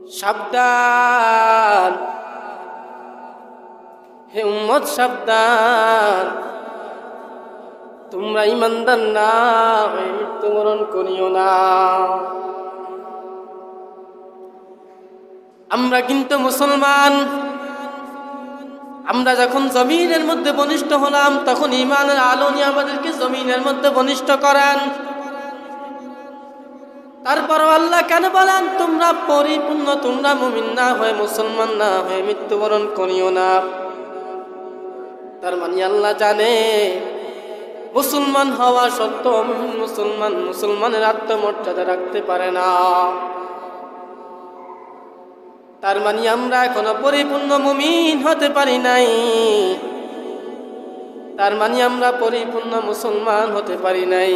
সাবধান হে উম্মত সাবধান, তোমরা ঈমানদার না হয়ে মৃত্যুবরণ করিও না। আমরা কিন্তু মুসলমান। আমরা যখন জমিনের মধ্যে বলিষ্ঠ হলাম তখন ঈমানের আলো নিয়ে আমাদেরকে জমিনের মধ্যে বলিষ্ঠ করেন। তারপরও আল্লাহ কেন বলেন তোমরা পরিপূর্ণ, তোমরা মুমিন না হয়ে মুসলমান না হয়ে মৃত্যুবরণ করিও না? তার মানে আল্লাহ জানে মুসলমান হওয়া সত্ত্বেও মুসলমানের আত্মমর্যাদা রাখতে পারে না। তার মানে আমরা এখনো পরিপূর্ণ মুমিন হতে পারি নাই, তার মানে আমরা পরিপূর্ণ মুসলমান হতে পারি নাই।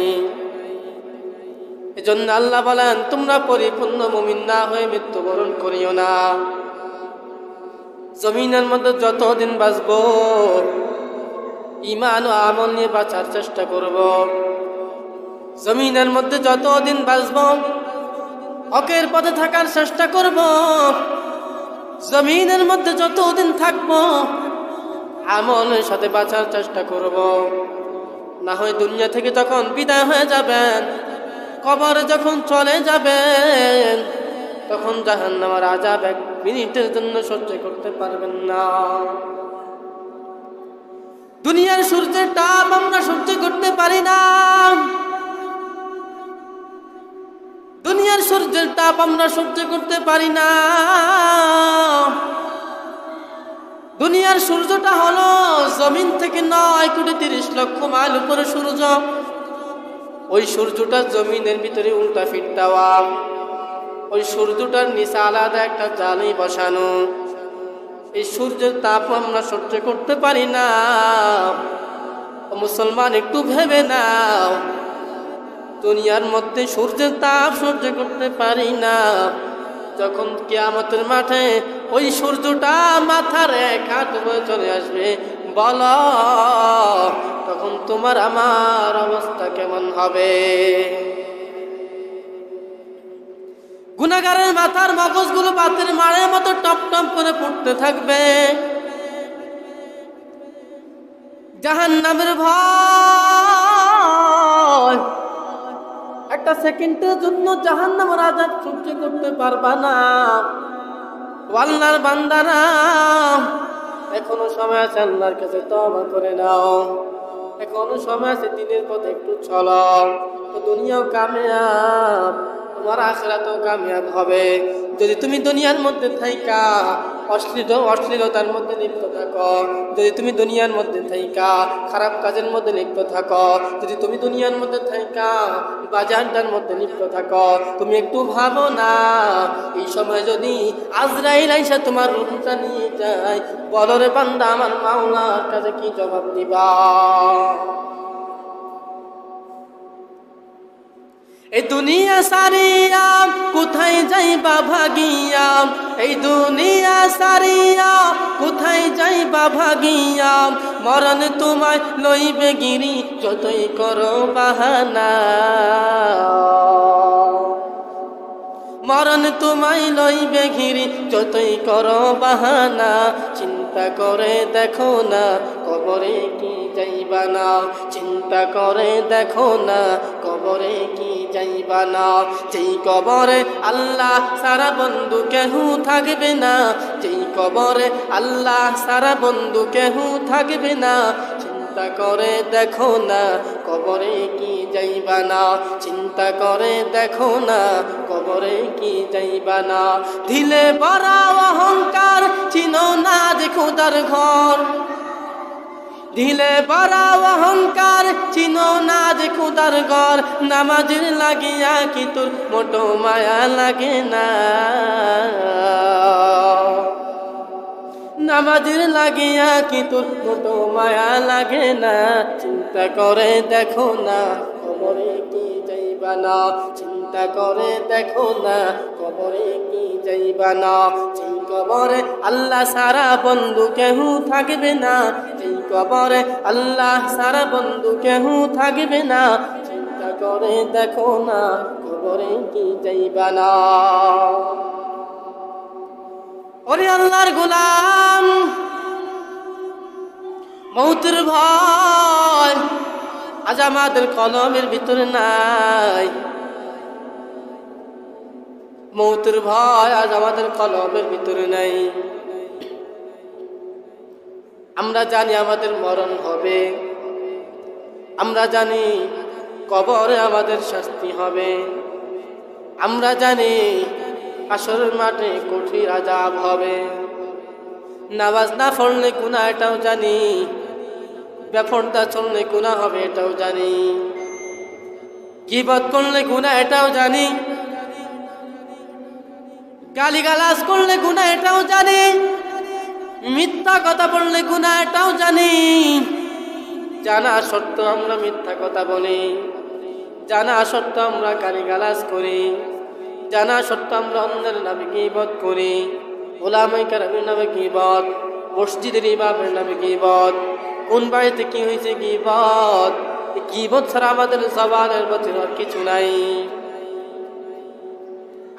এজন্য আল্লাহ বলেন তোমরা পরিপূর্ণ মুমিন না হয়ে মৃত্যুবরণ করিও না। জমিনের মধ্যে যতদিন বাঁচব ঈমান ও আমল নিয়ে বাঁচার চেষ্টা করব। জমিনের মধ্যে যতদিন বাঁচব হকের পথে থাকার চেষ্টা করব। জমিনের মধ্যে যতদিন থাকব আমলের সাথে বাঁচার চেষ্টা করব। না হয় দুনিয়া থেকে যখন বিদায় হয়ে যাবেন, কবরে যখন চলে যাবেন, তখন জাহান্নামের আযাব এক মিনিটের জন্য সহ্য করতে পারবেন না। দুনিয়ার সূর্যের তাপ আমরা সহ্য করতে পারি না। দুনিয়ার সূর্যের তাপ আমরা সহ্য করতে পারি না। দুনিয়ার সূর্যটা হলো জমিন থেকে 9,30,00,000 মাইল উপরে সূর্য। ওই সূর্যটা জমিনের ভিতরে উল্টা ফিট দেওয়া। ওই সূর্যটার নিচে আলাদা একটা জালি বসানো। এই সূর্যের তাপ আমরা সহ্য করতে পারি না। মুসলমান একটু ভেবে নাও, দুনিয়ার মধ্যে সূর্যের তাপ সহ্য করতে পারি না। যখন কিয়ামতের মাঠে ওই সূর্যটা মাথার এক হাত উপরে চলে আসবে, বলো তখন তোমার আমার অবস্থা কেমন হবে? গুনাহগারের মাথার মগজগুলো বাতের মারের মতো টপ টপ করে পড়তে থাকবে। জাহান্নামের ভয়, একটা সেকেন্ডের জন্য জাহান্নামের আযাব সহ্য করতে পারবা না। আল্লাহর বান্দারা এখনো সময় আছে, আল্লাহর কাছে তওবা করে নাও। এখনো সময় আছে, দিনের পথে একটু চলো, তো দুনিয়াও কামিয়াব, তোমার আখিরাতেও কামিয়াব হবে। যদি তুমি দুনিয়ার মধ্যে থাইকা অশ্লীলতার মধ্যে লিপ্ত থাকো, যদি তুমি দুনিয়ার মধ্যে থাইকা খারাপ কাজের মধ্যে লিপ্ত থাকো, যদি তুমি দুনিয়ার মধ্যে থাইকা বাজারটার মধ্যে লিপ্ত থাকো, তুমি একটু ভাবো না এই সময় যদি আজরাইল আইসা তোমার রূহটা নিয়ে যায়, বলো রে বান্দা আমার মাওলার কাছে কি জবাব দিবা? এই দুনিয়া সারিয়া কোথায় যাইবা ভাগিয়া, এই দুনিয়া সারিয়া কোথায় যাইবা ভাগিয়া, মরণ তোমায় লইবে গিরি যতই করো বাহানা। মরণ তোমায় লইবে ঘিরি যতই করো বাহানা। চিন্তা করে দেখো না কবরে কি যাইবা না, চিন্তা করে দেখো না কবরে কি যাইবা না। যেই কবরে আল্লাহ সারা বন্ধু কেহু থাকবে না, যেই কবরে আল্লাহ সারা বন্ধু কেহু থাকবে না। চিন্তা করে দেখো না কবরে কি যাইবা না, চিন্তা করে দেখো না কবরে কি যাইবা না। ঢিলে ভরা অহংকার চিনো না যে খোদার ঘর, ঢিলে ভরা অহংকার চিনো না যে খোদার ঘর। নামাজের লাগিয়া কি তোর মোটো মায়া লাগে না, নামাজের লাগিয়া কি তোর মোটো মায়া লাগে না। চিন্তা করে দেখো না কবরে কি যাইবা না, চিন্তা করে দেখো না কবরে কি যাইবা না। যেই কবরে আল্লাহ সারা বন্ধু কেহু থাকবে না, যেই কবরে আল্লাহ সারা বন্ধু কেহু থাকবে না। চিন্তা করে দেখো না কবরে কি যাইবা না। ওরে আল্লাহর গোলাম, মৌতের ভয় আজ আমাদের কলমের ভিতরে নাই। মৌতের ভয় আজ আমাদের কলমের ভিতরে নাই। আমরা জানি আমাদের মরণ হবে, আমরা জানি কবরে আমাদের শাস্তি হবে, আমরা জানি হাসরের মাঠে কঠিন আযাব হবে। নামাজ না পড়লে গুনাহ এটাও জানি, বেপরদা চললে গুনাহ হবে এটাও জানি, গীবত করলে গুনাহ এটাও জানি, গালিগালাজ করলে গুনাহ এটাও জানি, মিথ্যা কথা বললে গুনাহ এটাও জানি। জানা সত্ত্বেও আমরা মিথ্যা কথা বলি, জানা সত্ত্বেও আমরা গালিগালাজ করি, জানা সত্ত্বেও আমরা অন্যের নামে গীবত করি, ওলামায়ে কেরামের নামে গীবত, মসজিদের ইমামের নামে গীবত। কোন বাড়িতে কি হয়েছে গীবত, গীবত ছাড়া আমাদের জবানের মধ্যে আর কিছু নাই।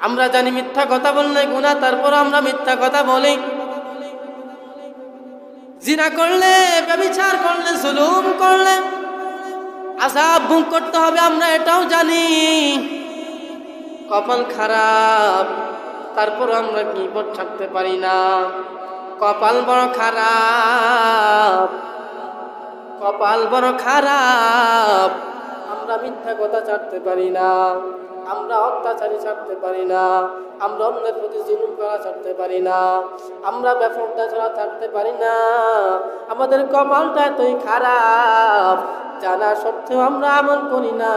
আমরা জানি মিথ্যা কথা বললে গুনাহ, তারপর আমরা মিথ্যা কথা বলি। জিনা করলে, ব্যভিচার করলে, জুলুম করলে আযাব ভোগ করতে হবে, আমরা এটাও জানি। কপাল খারাপ, তারপর আমরা গীবত ছাড়তে পারি না। কপাল বড় খারাপ, কপাল বড় খারাপ, আমরা মিথ্যা কথা ছাড়তে পারি না, আমরা অত্যাচারী ছাড়তে পারি না, আমরা অন্যের প্রতি জুলুম করা ছাড়তে পারি না, আমরা বেপরদা ছাড়া ছাড়তে পারি না। আমাদের কপালটা এতই খারাপ, জানা সত্ত্বেও আমরা আমল করি না।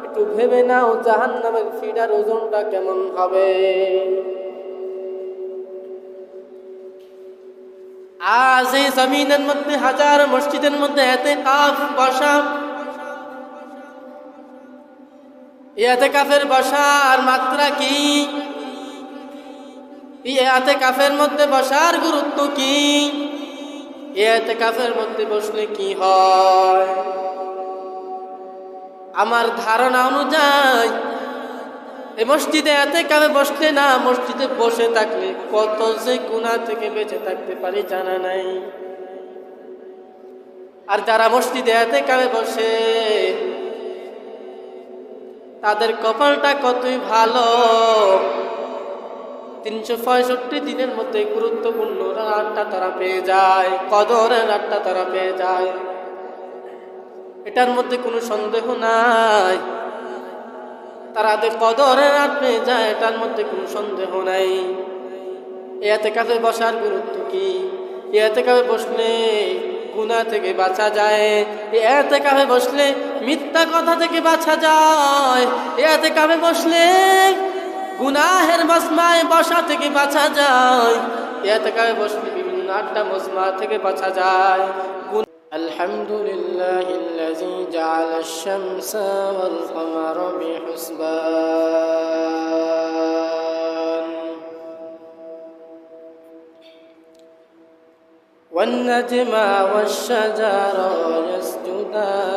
একটু ভেবে নাও জাহান্নামের ফিডার ওজনটা কেমন হবে। আজ এই জমিনের মধ্যে হাজার মসজিদের মধ্যে ইতিকাফ বসা, ইতিকাফের বসার মাত্রা কি? ইতিকাফের মধ্যে বসার গুরুত্ব কি? ইতিকাফের মধ্যে বসলে কি হয়? আমার ধারণা অনুযায়ী এই মসজিদে ইতিকাফে বসলে না, মসজিদে বসে থাকলে কত যে গুনাহ থেকে বেঁচে থাকতে পারি জানা নাই। আর যারা মসজিদে ইতিকাফে বসে তাদের কপালটা কতই ভালো। 365 দিনের মধ্যে গুরুত্বপূর্ণ রাতটা তারা পেয়ে যায়, কদরের রাতটা তারা পেয়ে যায়, এটার মধ্যে কোনো সন্দেহ নাই। তারা কদরের রাত পেয়ে যায়, এটার মধ্যে কোনো সন্দেহ নাই। ইতিকাফে বসার গুরুত্ব কি? ইতিকাফে বসলে গুনাহ থেকে বাঁচা যায়, ইতিকাফে বসলে মিথ্যা কথা থেকে বাঁচা যায়, ইতিকাফে বসলে গুনাহের মজমায় বসা থেকে বাঁচা যায়, ইতিকাফে বসলে বিভিন্ন আড্ডা মজমা থেকে বাঁচা যায়। আলহামদুলিল্লাহিল্লাযী জাআলাশ শামসা ওয়াল কমারা বিহুসবান والنجم والشجر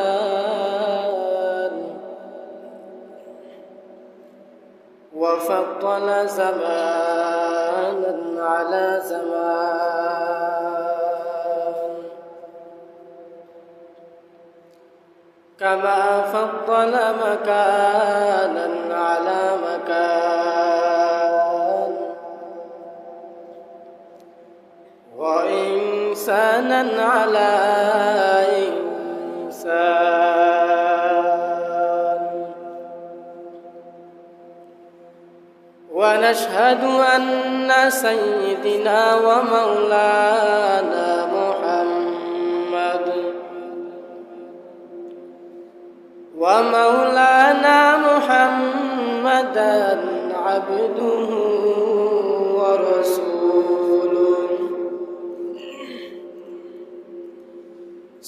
يسجدان وفضل زمانا على زمان كما فضل مكانا على مكان وإنسانا على إنسان ونشهد أن سيدنا ومولانا محمدا عبده ورسوله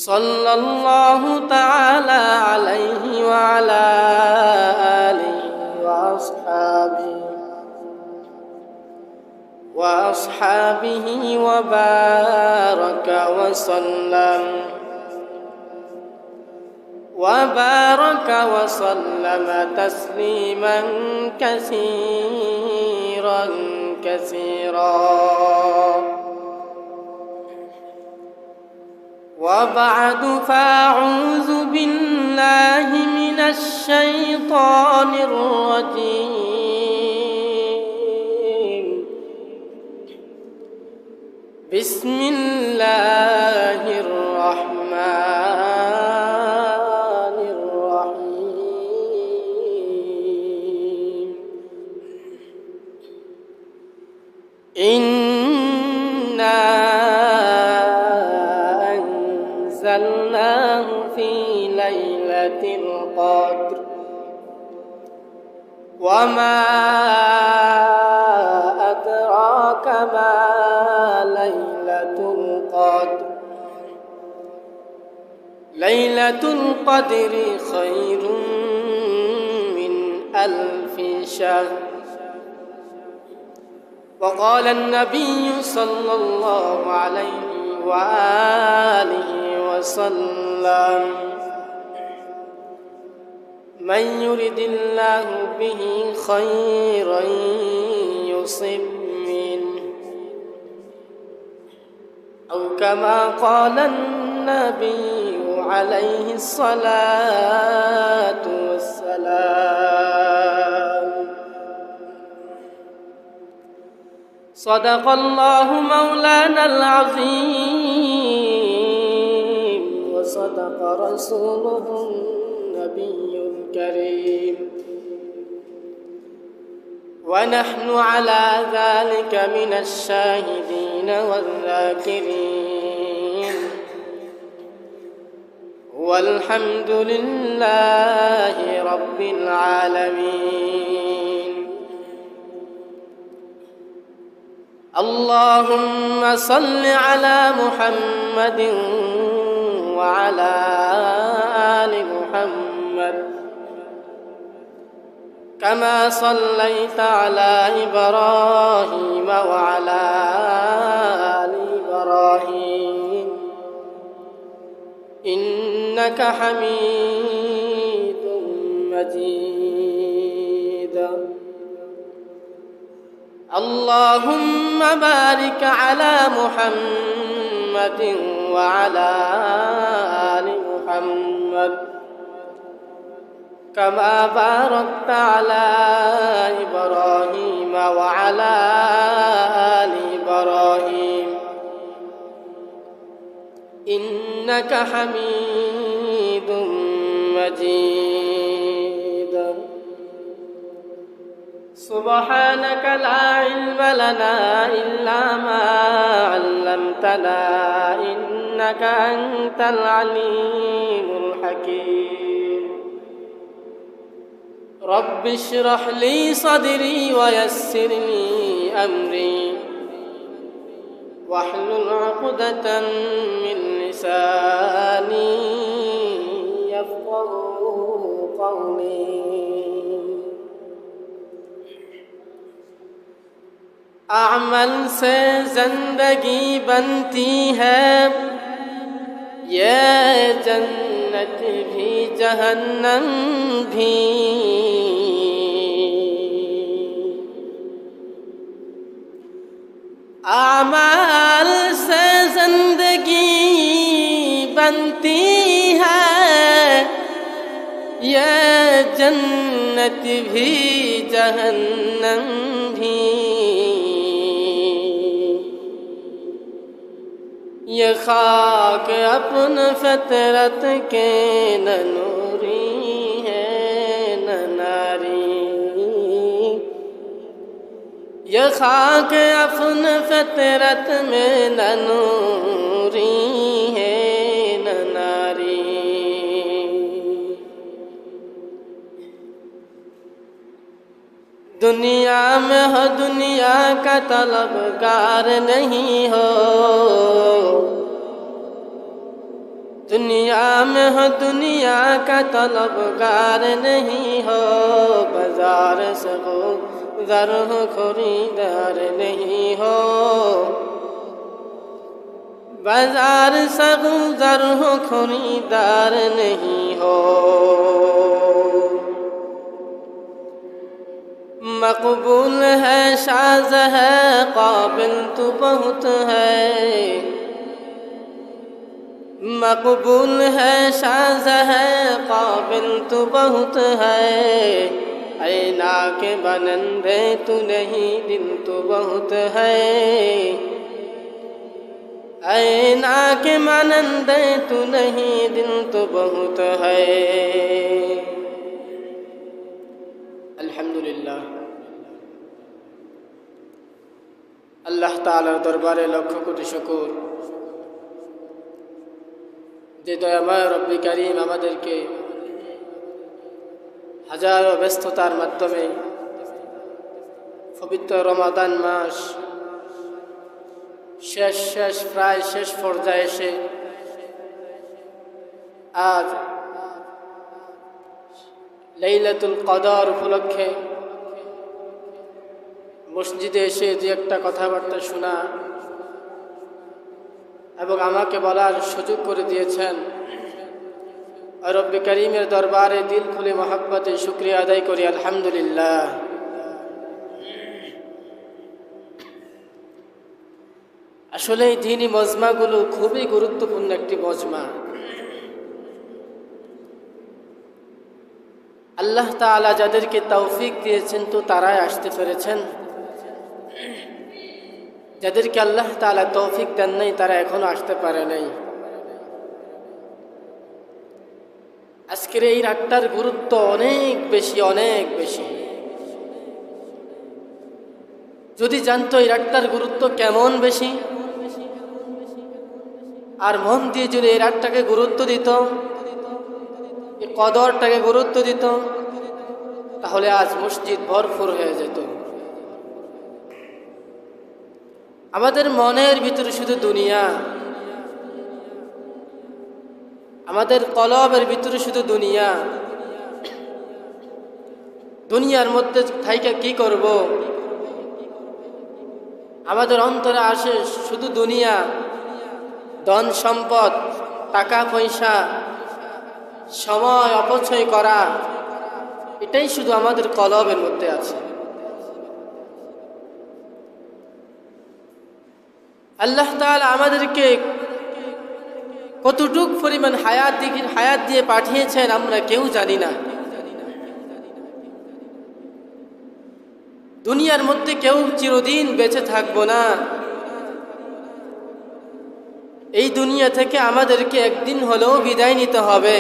صلى الله تعالى عليه وعلى آله وأصحابه وبارك وسلم تسليما كثيرا كثيرا. وبعد فأعوذ بالله من الشيطان الرجيم بسم الله الرحمن الرحيم إنا أنزلناه في ليلة القدر وما أدراك ما ليلة القدر ليلة القدر خير من 1000 شهر وقال النبي صلى الله عليه وآله وسلم من يرد الله به خيرا يصب منه أو كما قال النبي عليه الصلاة والسلام صدق الله مولانا العظيم وصدق رسوله النبي الكريم ونحن على ذلك من الشاهدين والذاكرين والحمد لله رب العالمين اللهم صل على محمد وعلى آل محمد كما صليت على إبراهيم وعلى آل إبراهيم إنك حميد مجيد اللهم بارك على محمد وعلى آل محمد كما باركت على إبراهيم وعلى آل إبراهيم إنك حميد مجيد سبحانك لا علم لنا إلا ما علمتنا إنك أنت العليم الحكيم رب اشرح لي صدري ويسر لي أمري واحلل عقدة من لساني يفقهوا قولي अमल से जिंदगी बनती है ये जन्नत भी जहन्नम भी अमल से जिंदगी बनती है ये जन्नत भी जहन्नम भी ये खाक अपन फितरत के न नूरी है न नारी ये खाक अपन फितरत में न नूरी है न नारी दुनिया में हो दुनिया का तलबगार नहीं हो दुनिया में हो दुनिया का तलबगार नहीं हो बाजार से हो दर हो खरीदार नहीं हो बाजार से दर हो खरीदार नहीं हो मकबूल है शाज़ है काबिल तो बहुत है मकबूल है शाज़ है काबिल तू बहुत है ऐना के बनंदे तू नहीं दिल तू बहुत है ऐना के बनंदे तू नहीं दिल तू बहुत है अल्हम्दुलिल्लाह अल्लाह ताआलार दरबारे लक्ष कोटी शुकुर যে দয়াময় রব্বি কারীম আমাদেরকে হাজারো ব্যস্ততার মাধ্যমে পবিত্র রমাদান মাস প্রায় শেষ পর্যায়ে এসে আজ লাইলাতুল কদর উপলক্ষে মসজিদে এসে যে একটা কথাবার্তা শোনা এবং আমাকে বলার সুযোগ করে দিয়েছেন রব্বি কারীমের দরবারে দিল খুলে মহব্বতে শুকরিয়া আদায় করি আলহামদুলিল্লাহ। আসলে এই দ্বীনি মজমাগুলো খুবই গুরুত্বপূর্ণ একটি মজমা। আল্লাহ তাআলা যাদেরকে তৌফিক দিয়েছেন তো তারাই আসতে পেরেছেন, যাদেরকে আল্লাহ তাআলা তৌফিক দেন নাই তারা এখনো আসতে পারে নাই। আজকের এই রাতটার গুরুত্ব অনেক বেশি, অনেক বেশি। যদি জানতো এই রাতটার গুরুত্ব কেমন বেশি, আর মন দিয়ে যদি এই রাতটাকে গুরুত্ব দিত, এই কদরটাকে গুরুত্ব দিত, তাহলে আজ মসজিদ ভরপুর হয়ে যেত। আমাদের মনের ভিতরে শুধু দুনিয়া, আমাদের কলবের ভিতরে শুধু দুনিয়া। দুনিয়ার মধ্যে থাইকা কি করব? আমাদের অন্তরে আসে শুধু দুনিয়া, ধন সম্পদ, টাকা পয়সা, সময় অপচয় করা, এটাই শুধু আমাদের কলবের মধ্যে আছে। আল্লাহ তাআলা আমাদেরকে কতটুক পরিমাণ হায়াত দিয়ে পাঠিয়েছেন আমরা কেউ জানি না। দুনিয়ার মধ্যে কেউ চিরদিন বেঁচে থাকবো না। এই দুনিয়া থেকে আমাদেরকে একদিন হলেও বিদায় নিতে হবে।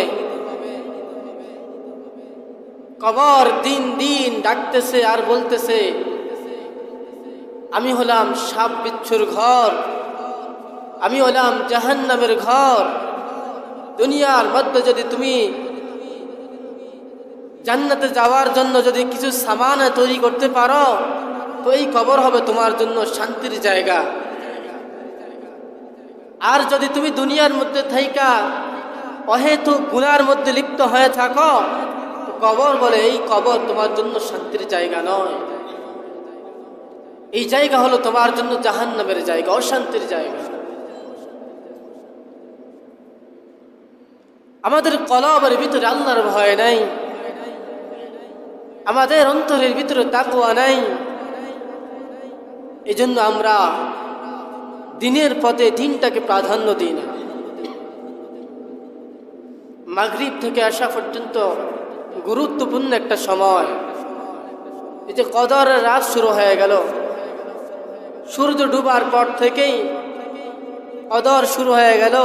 কবর দিন দিন ডাকতেছে আর বলতেছে, আমি হলাম সাপ বিচ্ছুর ঘর, আমি হলাম জাহান্নামের ঘর। দুনিয়ার মধ্যে যদি তুমি জান্নাতে যাওয়ার জন্য যদি কিছু সামান তৈরি করতে পারো, তো এই কবর হবে তোমার জন্য শান্তির জায়গা। আর যদি তুমি দুনিয়ার মধ্যে থাইকা অহেতুক গুনার মধ্যে লিপ্ত হয়ে থাকো, তো কবর বলে এই কবর তোমার জন্য শান্তির জায়গা নয়, এই জায়গা হলো তোমার জন্য জাহান্নামের জায়গা, অশান্তির জায়গা। আমাদের কলবের ভিতরে আল্লাহর ভয় নাই, আমাদের অন্তরের ভিতরে তাকওয়া নাই। এজন্য আমরা দিনের পথে দিনটাকে প্রাধান্য দিই না। মাগরিব থেকে আসা পর্যন্ত গুরুত্বপূর্ণ একটা সময়। এই যে কদরের রাত শুরু হয়ে গেল, সূর্য ডুবার পর থেকেই কদর শুরু হয়ে গেল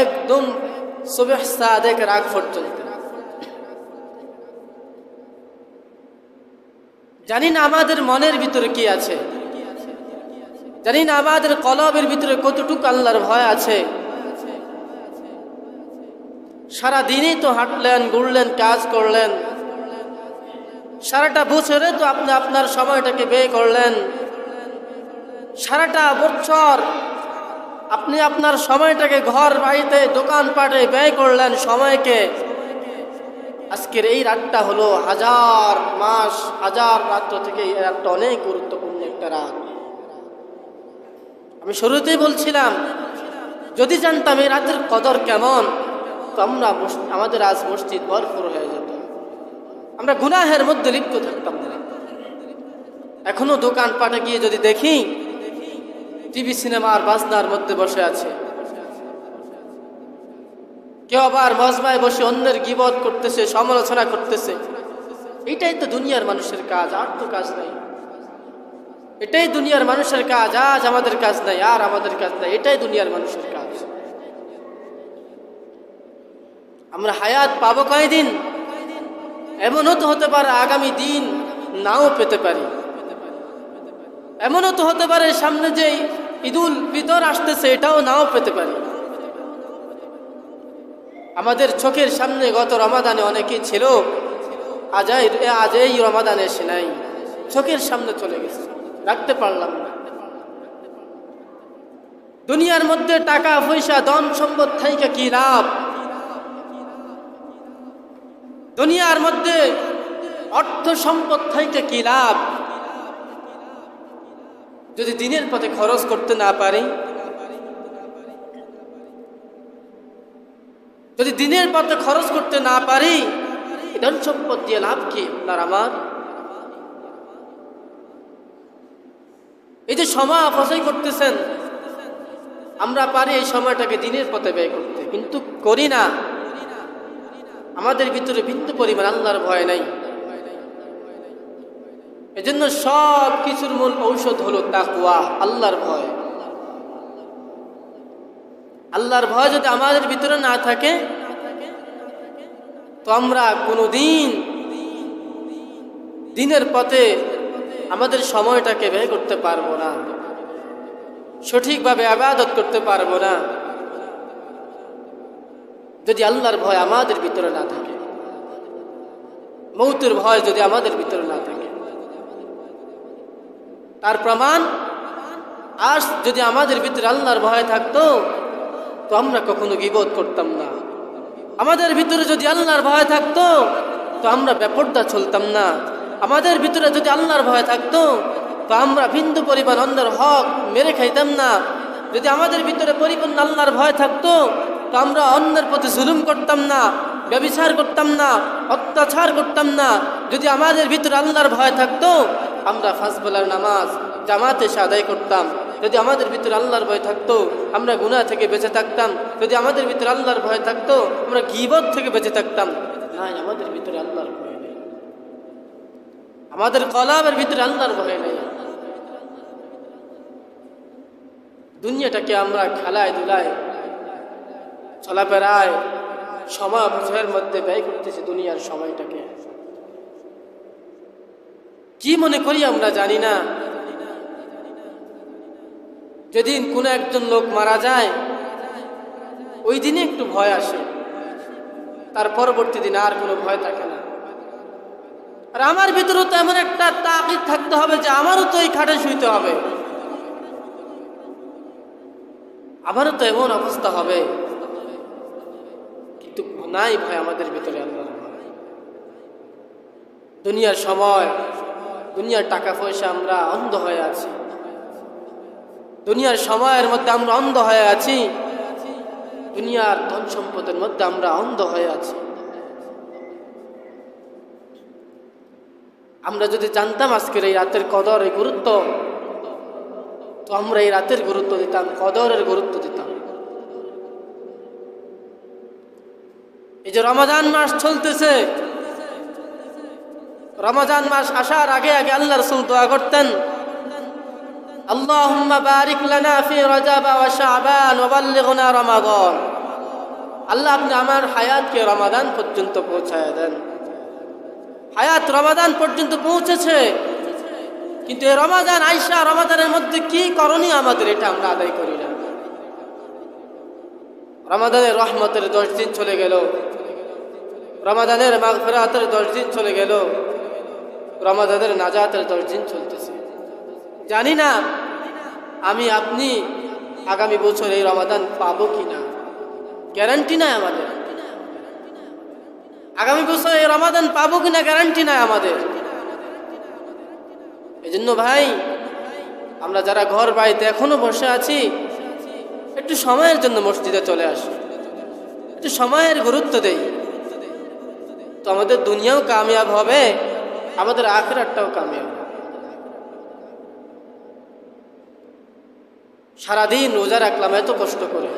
একদম সুবহ সাদেকের আগ পর্যন্ত। জানি না আমাদের মনের ভিতরে কি আছে, জানি না আমাদের কলবের ভিতরে কতটুকু আল্লাহর ভয় আছে। সারা দিনই তো হাঁটলেন, ঘুরলেন, কাজ করলেন, সারাটা বছরে তো আপনি আপনার সময়টাকে ব্যয় করলেন, সারাটা বছর আপনি আপনার সময়টাকে ঘর বাড়িতে দোকানপাটে ব্যয় করলেন সময়কে। আজকের এই রাতটা হলো হাজার মাস হাজার রাত্র থেকে এই রাতটা অনেক গুরুত্বপূর্ণ একটা রাত। আমি শুরুতেই বলছিলাম, যদি জানতাম এই রাতের কদর কেমন, তো আমরা আমাদের আজ মসজিদ ভরপুর হয়ে যেত, আমরা গুনাহের মধ্যে লিপ্ত থাকতাম না। এখনো দোকানপাটে গিয়ে যদি দেখি টিভি সিনেমার বাজনার মধ্যে বসে আছে, কেউ আবার মজমায় বসে অন্যের গীবত করতেছে, সমালোচনা করতেছে। এটাই তো দুনিয়ার মানুষের কাজ, আর তো কাজ নাই। এটাই দুনিয়ার মানুষের কাজ, আজ আমাদের কাজ নাই, আর আমাদের কাজ নাই। এটাই দুনিয়ার মানুষের কাজ। আমরা হায়াত পাবো কয়দিন? এমনও তো হতে পারে আগামী দিন নাও পেতে পারি। এমনও তো হতে পারে সামনে যে ঈদুল ফিতর আসতেছে এটাও নাও পেতে পারি। আমাদের চোখের সামনে গত রমাদানে অনেকেই ছিল, আজ এই রমাদানে এসে নাই, চোখের সামনে চলে গেছে, রাখতে পারলাম না। দুনিয়ার মধ্যে টাকা পয়সা ধন সম্পদ থাইকা কি লাভ? দুনিয়ার মধ্যে অর্থ সম্পদ থাইকা কি লাভ যদি দিনের পথে খরচ করতে না পারি? যদি দিনের পথে খরচ করতে না পারি, ধন সম্পদ দিয়ে লাভ কি আপনার আমার? এই যে সময় অপচয় করতেছেন, আমরা পারি এই সময়টাকে দিনের পথে ব্যয় করতে, কিন্তু করি না। আমাদের ভিতরে বিন্দু পরিমাণ আল্লাহর ভয় নাই। এজন্য সব কিছুর মূল ঔষধ হলো তাকওয়া, আল্লাহর ভয়। আল্লাহর ভয় যদি আমাদের ভিতরে না থাকে তো আমরা কোনোদিন দিনের পথে আমাদের সময়টাকে ব্যয় করতে পারবো না, সঠিকভাবে ইবাদত করতে পারবো না, যদি আল্লাহর ভয় আমাদের ভিতরে না থাকে, মৌতের ভয় যদি আমাদের ভিতরে না থাকে। তার প্রমাণ, আজ যদি আমাদের ভিতরে আল্লাহর ভয় থাকতো তো আমরা কখনো গীবত করতাম না। আমাদের ভিতরে যদি আল্লাহর ভয় থাকতো তো আমরা বেপরদা চলতাম না। আমাদের ভিতরে যদি আল্লাহর ভয় থাকতো তো আমরা বিন্দু পরিমাণ অন্যের হক মেরে খাইতাম না। যদি আমাদের ভিতরে পরিপূর্ণ আল্লাহর ভয় থাকতো তো আমরা অন্যের প্রতি জুলুম করতাম না, ব্যভিচার করতাম না, অত্যাচার করতাম না। যদি আমাদের ভিতরে আল্লাহর ভয় থাকতো আমরা পাঁচ বেলার নামাজ জামাতে এসে আদায় করতাম। যদি আমাদের ভিতরে আল্লাহর ভয় থাকতো আমরা গুনাহ থেকে বেঁচে থাকতাম। যদি আমাদের ভিতরে আল্লাহর ভয় থাকতো আমরা গীবত থেকে বেঁচে থাকতাম। নাই, আমাদের ভিতরে আল্লাহর ভয় নেই, আমাদের কলবের ভিতরে আল্লাহর ভয় নেই। দুনিয়াটাকে আমরা খেলায় ধুলায় চলাফেরায় সময় অপচয়ের মধ্যে ব্যয় করতেছি। দুনিয়ার সময়টাকে কি মনে করি আমরা জানি না। যেদিন কোনো একজন লোক মারা যায় ওই দিনে একটু ভয় আসে, তার পরবর্তী দিন আর কোনো ভয় থাকে না। আর আমার ভিতরেও তো এমন একটা তাকিদ থাকতে হবে যে আমারও তো এই খাটে শুইতে হবে, আমারও তো এমন অবস্থা হবে। কিন্তু নাই ভয় আমাদের ভিতরে আল্লাহর ভয়। দুনিয়ার সময়, দুনিয়ার টাকা পয়সা আমরা অন্ধ হয়ে আছি, দুনিয়ার সময়ের মধ্যে আমরা অন্ধ হয়ে আছি, দুনিয়ার ধন সম্পদের মধ্যে আমরা অন্ধ হয়ে আছি। আমরা যদি জানতাম আজকের এই রাতের কদরের গুরুত্ব তো আমরা এই রাতের গুরুত্ব দিতাম, কদরের গুরুত্ব দিতাম। এই যে রমাদান মাস চলতেছে, রমাদান মাস আসার আগে আগে আল্লাহ রাসূল দোয়া করতেন, আল্লাহুম্মা বারিক লানা ফি রজব ওয়া শাবান ওয়া বাল্লিগনা রমাদান। আল্লাহ, আপনি আমার হায়াতকে রমাদান পর্যন্ত পৌঁছায় দেন। হায়াত রমাদান পর্যন্ত পৌঁছেছে, কিন্তু এই রমাদান আইসা রমাদানের মধ্যে কি করণীয় আমাদের, এটা আমরা আদায় করি না। রমাদানের রহমতের 10 দিন চলে গেল, রমাদানের মাগফিরাতের 10 দিন চলে গেল, রমাদানের নাজাতের 10 দিন চলতেছে। জানি না আমি আপনি আগামী বছর এই রমাদান পাবো কিনা, গ্যারান্টি নাই আমাদের। আগামী বছর এই রমাদান পাবো কিনা গ্যারান্টি নাই আমাদের। এই জন্য ভাই, আমরা যারা ঘর বাড়িতে এখনো বসে আছি একটু সময়ের জন্য মসজিদে চলে আসি, একটু সময়ের গুরুত্ব দেই, তো আমাদের দুনিয়াও কামিয়াব হবে, আমাদের আখিরাতটাও কামিয়াব হবে। সারাদিন রোজা রাখলাম এত কষ্ট করে,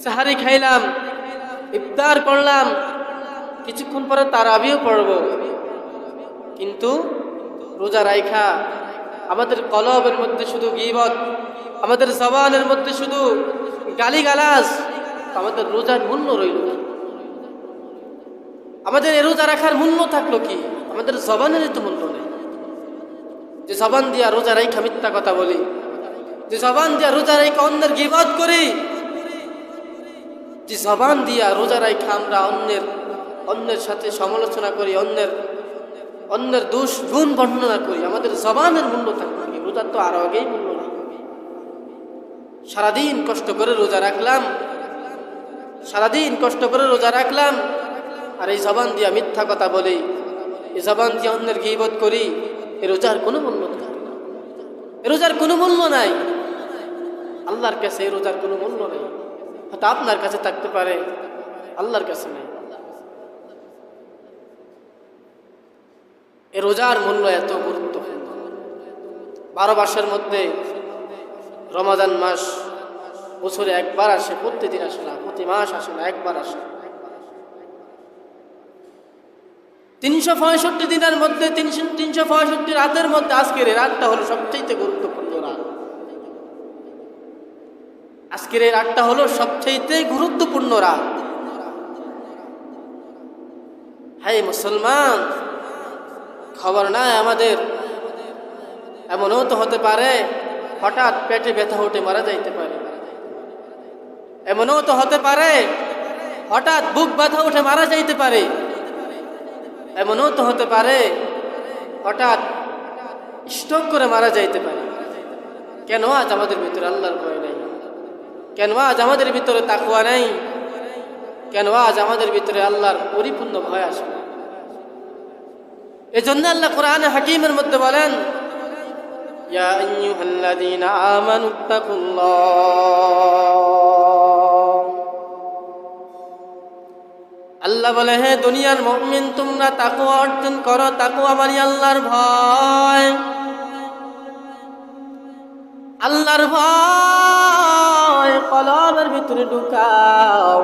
সাহারি খাইলাম, ইফতার করলাম, কিছুক্ষণ পরে তারাবিও পড়ব, কিন্তু রোজা রাইখা আমাদের কলবের মধ্যে শুধু গীবত, আমাদের জবানের মধ্যে শুধু গালিগালাজ, আমাদের রোজার মূল্য রইল কি? আমাদের এই রোজা রাখার মূল্য থাকলো কি? আমাদের জবানের তো মূল্য নেই। যে জবান দিয়া রোজা রাইখা মিথ্যা কথা বলি, যে জবান দিয়া রোজা রাইখা অন্যের গীবত করি, যে জবান দিয়া রোজা রাইখা আমরা অন্যের সাথে সমালোচনা করি, অন্যের দোষ গুণ বর্ণনা করি, আমাদের জবানের মূল্য থাকবে কি? রোজার তো আরো আগেই মূল্য নেই। সারাদিন কষ্ট করে রোজা রাখলাম, সারাদিন কষ্ট করে রোজা রাখলাম, আর এই জবান দিয়া মিথ্যা কথা বলি, এই জবান দিয়া অন্যের গীবত করি, এই রোজার কোনো মূল্য নেই। এই রোজার কোনো মূল্য নাই আল্লাহর কাছে। এই রোজার কোনো মূল্য নেই। হয়তো আপনার কাছে থাকতে পারে, আল্লাহর কাছে নেই। এই রোজার মূল্য এত গুরুত্বপূর্ণ। 12 মাসের মধ্যে রমাদান মাস বছরে একবার আসে, প্রতিদিন আসে না, প্রতি মাস আসে না, একবার আসে। 365 দিনের মধ্যে 365 রাতের মধ্যে আজকের এই রাতটা হলো সবচেয়ে গুরুত্বপূর্ণ রাত। আজকের এই রাতটা হলো সবচেয়ে গুরুত্বপূর্ণ রাত। হাই মুসলমান, খবর নাই আমাদের, এমনও তো হতে পারে হঠাৎ পেটে ব্যথা উঠে মারা যাইতে পারে, এমনও তো হতে পারে হঠাৎ বুক ব্যথা উঠে মারা যাইতে পারে, এমনও তো হতে পারে হঠাৎ স্ট্রোক করে মারা যাইতে পারে। কেন আজ আমাদের ভিতরে আল্লাহর ভয় নাই? কেন আজ আমাদের ভিতরে তাকওয়া নাই? কেন আজ আমাদের ভিতরে আল্লাহর পরিপূর্ণ ভয় আসে না? এজন্য আল্লাহ কোরআনে হাকিমের মধ্যে বলেন, ইয়া আইয়ুহাল্লাযীনা আমানুত্তাকুল্লাহ। আল্লাহ বলে, হে দুনিয়ার মুমিন, তোমরা তাকওয়া অর্জন করো। তাকওয়া মানে আল্লাহর ভয়। আল্লাহর ভয় কলবের ভিতরে ঢুকাও,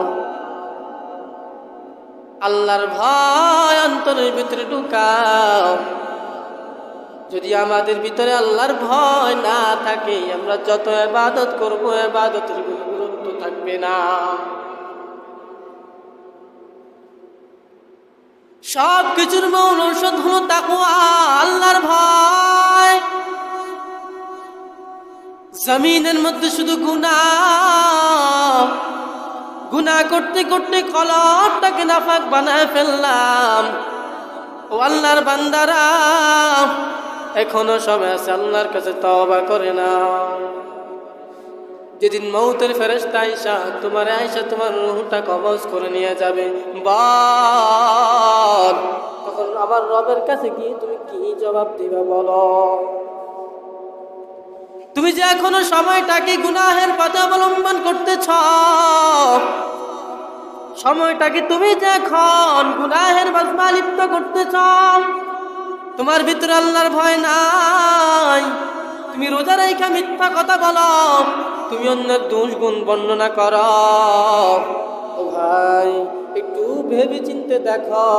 আল্লাহর ভয় অন্তরের ভিতরে ঢুকাও। যদি আমাদের ভিতরে আল্লাহর ভয় না থাকে, আমরা যত ইবাদত করব ইবাদতের কোনো গুরুত্ব থাকবে না। সব কিছুর মূল ঔষধ হলো তাকওয়া, আল্লাহর ভয়। জমিনের মধ্যে শুধু গুনাহ করতে করতে কলবটাকে নাপাক বানায় ফেললাম। ও আল্লাহর বান্দারা, এখনো সময় আছে, আল্লাহর কাছে তওবা করে না। যেদিন মৌতের ফেরেশতা আইসা তোমার রূহটা কবজ করে নিয়ে যাবে, বল তখন আমার রবের কাছে গিয়ে তুমি কি জবাব দিবে বলো? তুমি যে এখনো সময়টাকে গুনাহের পথে অবলম্বন করতেছ, সময়টাকে তুমি যে এখন গুনাহের বদমা লিপ্ত করতেছ, তোমার ভিতরে আল্লাহর ভয় নাই, তুমি রোজা রাইখা মিথ্যা কথা বলো, তুমি অন্যের দোষ গুণ বর্ণনা করো। ও ভাই, একটু ভেবে চিনতে দেখো,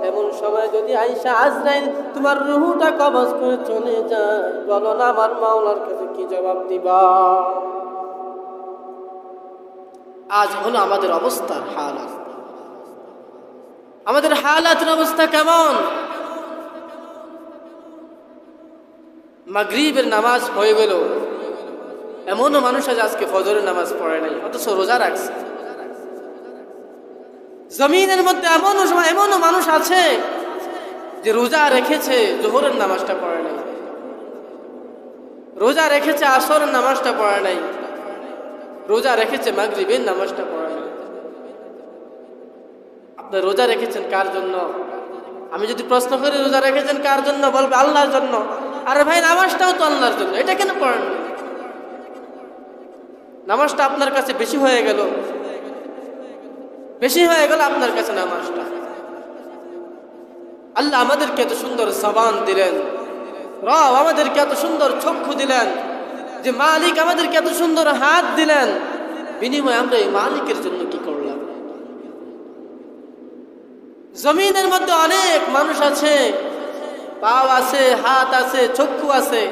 এমন সময় যদি আয়েশা আজরাইল তোমার রূহটা কবজ করে চলে যায়, বলো না আমার মাওলার কাছে কি জবাব দিবা? আজ হলো আমাদের অবস্থার হালাত। আমাদের হালাতের অবস্থা কেমন? মাগরিবের নামাজ হয়ে গেল, এমনও মানুষ আছে আজকে ফজরের নামাজ পড়ে নাই, অথচ রোজা রাখছে। জমিনের মধ্যে এমনও মানুষ আছে যে রোজা রেখেছে, জোহরের নামাজটা পড়ে নাই, রোজা রেখেছে আসরের নামাজটা পড়ে নাই, রোজা রেখেছে মাগরিবের নামাজটা পড়ে নাই। আপনি রোজা রেখেছেন কার জন্য? আমি যদি প্রশ্ন করি রোজা রেখেছেন কার জন্য, বলবে আল্লাহর জন্য। আরে ভাই, নামাজটাও তো আল্লাহর জন্য, এটা কেন পড়েন না? নামাজটা আপনার কাছে বেশি হয়ে গেল আপনার কাছে নামাজটা। আল্লাহ আমাদেরকে এত সুন্দর জবান দিলেন, রব আমাদেরকে এত সুন্দর চক্ষু দিলেন, যে মালিক আমাদেরকে এত সুন্দর হাত দিলেন, বিনিময়ে আমরা এই মালিকের জন্য কি করলাম? জমিনের মধ্যে অনেক মানুষ আছে, পাও আছে, হাত আছে, চক্ষু আছে,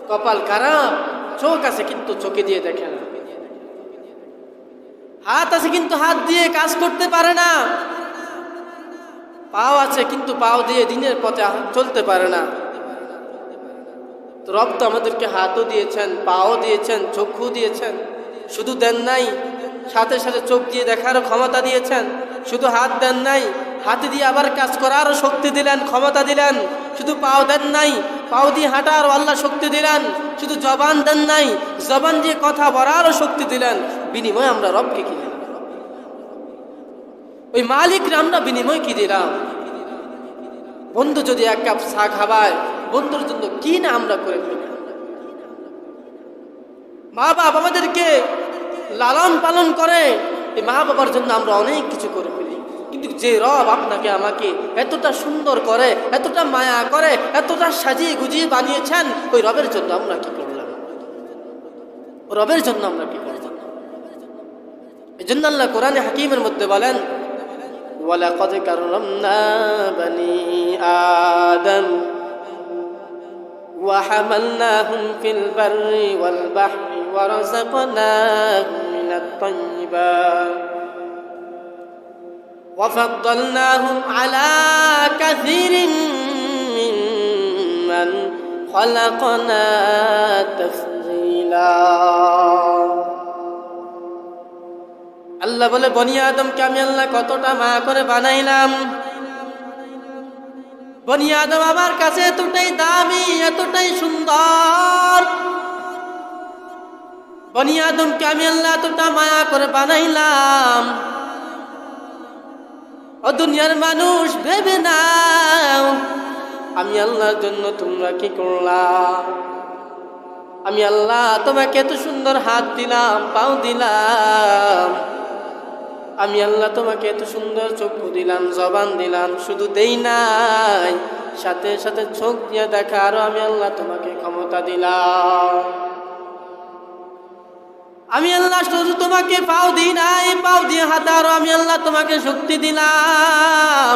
কপাল খারাপ, চোখ আছে কিন্তু চোখে দিয়ে দেখে না, হাত আছে কিন্তু হাত দিয়ে কাজ করতে পারে না, পাও আছে কিন্তু পাও দিয়ে দিনের পথে চলতে পারে না। তো রব তো আমাদেরকে হাতও দিয়েছেন, পাও দিয়েছেন, চক্ষু দিয়েছেন, শুধু দেন নাই সাথে সাথে চোখ দিয়ে দেখারও ক্ষমতা দিয়েছেন। শুধু হাত দেন নাই, হাতে দিয়ে আবার কাজ করারও শক্তি দিলেন, ক্ষমতা দিলেন। শুধু পাও দেন নাই, পাও দিয়ে হাঁটারও আল্লাহ শক্তি দিলেন। শুধু জবান দেন নাই, জবান দিয়ে কথা বলারও শক্তি দিলেন। বিনিময়ে আমরা রবকে কি দিলাম? ওই মালিকরে আমরা বিনিময় কি দিলাম? বন্ধু যদি এক কাপ চা খাওয়ায়, বন্ধুর জন্য কি না আমরা করে ফেলি। মা বাপ আমাদেরকে লালন পালন করে, এই মা বাবার জন্য আমরা অনেক কিছু করে ফেলি। কিন্তু যে রব আপনাকে আমাকে এতটা সুন্দর করে, এতটা মায়া করে, এতটা সাজিয়ে গুজিয়ে বানিয়েছেন, ওই রবের জন্য আমরা কি করলাম? রবের জন্য আমরা কি করলাম? এই জন্য আল্লাহ কোরআনে হাকিমের মধ্যে বলেন, ওয়ালাকাদ কাররামনা বানি আদম ওয়া হামালনাহুম ফিল বাররি ওয়াল বাহরি ওয়া রাযাকনাহুম মিনাত তাইয়্যিবাত ওয়া ফাদ্দালনাহুম আলা কাসীরিন মিম্মান খালাকনা তাফদীলা। আল্লাহ বলে, বনি আদমকে আমি আল্লাহ কতটা মায়া করে বানাইলাম। বনি আদম আমার কাছে এতটাই দামি, এতটাই সুন্দর। বনি আদমকে আমি আল্লাহ এতটা মায়া করে বানাইলাম। ও দুনিয়ার মানুষ, ভেবে নাও আমি আল্লাহর জন্য তোমরা কি করলাম। আমি আল্লাহ তোমাকে এত সুন্দর হাত দিলাম, পাও দিলাম। আমি আল্লাহ তোমাকে এত সুন্দর চক্ষু দিলাম, জবান দিলাম। শুধু দেই নাই, সাথে সাথে চোখ দিয়ে দেখা আরো আমি আল্লাহ তোমাকে ক্ষমতা দিলাম। আমি আল্লাহ শুধু তোমাকে পাও দিই নাই, পাও দিয়ে হাতে আরো আমি আল্লাহ তোমাকে শক্তি দিলাম।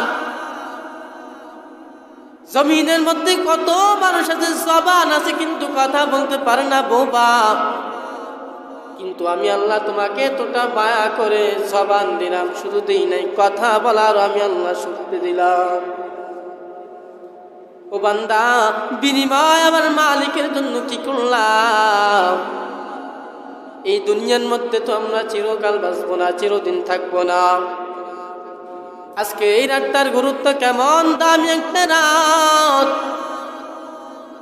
জমিনের মধ্যে কত মানুষ আছে, জবান আছে কিন্তু কথা বলতে পারে না, বোবা। কিন্তু আমি আল্লাহ তোমাকে এতটা মায়া করে জবান দিলাম, শুধু দিই নাই, কথা বলার আমি আল্লাহ শক্তি দিলাম। ও বান্দা, বিনিময় আমার মালিকের জন্য কি করলাম? এই দুনিয়ার মধ্যে তো আমরা চিরকাল বাঁচবো না, চিরদিন থাকবো না। আজকে এই রাতটার গুরুত্ব কেমন দামি একটা রাত।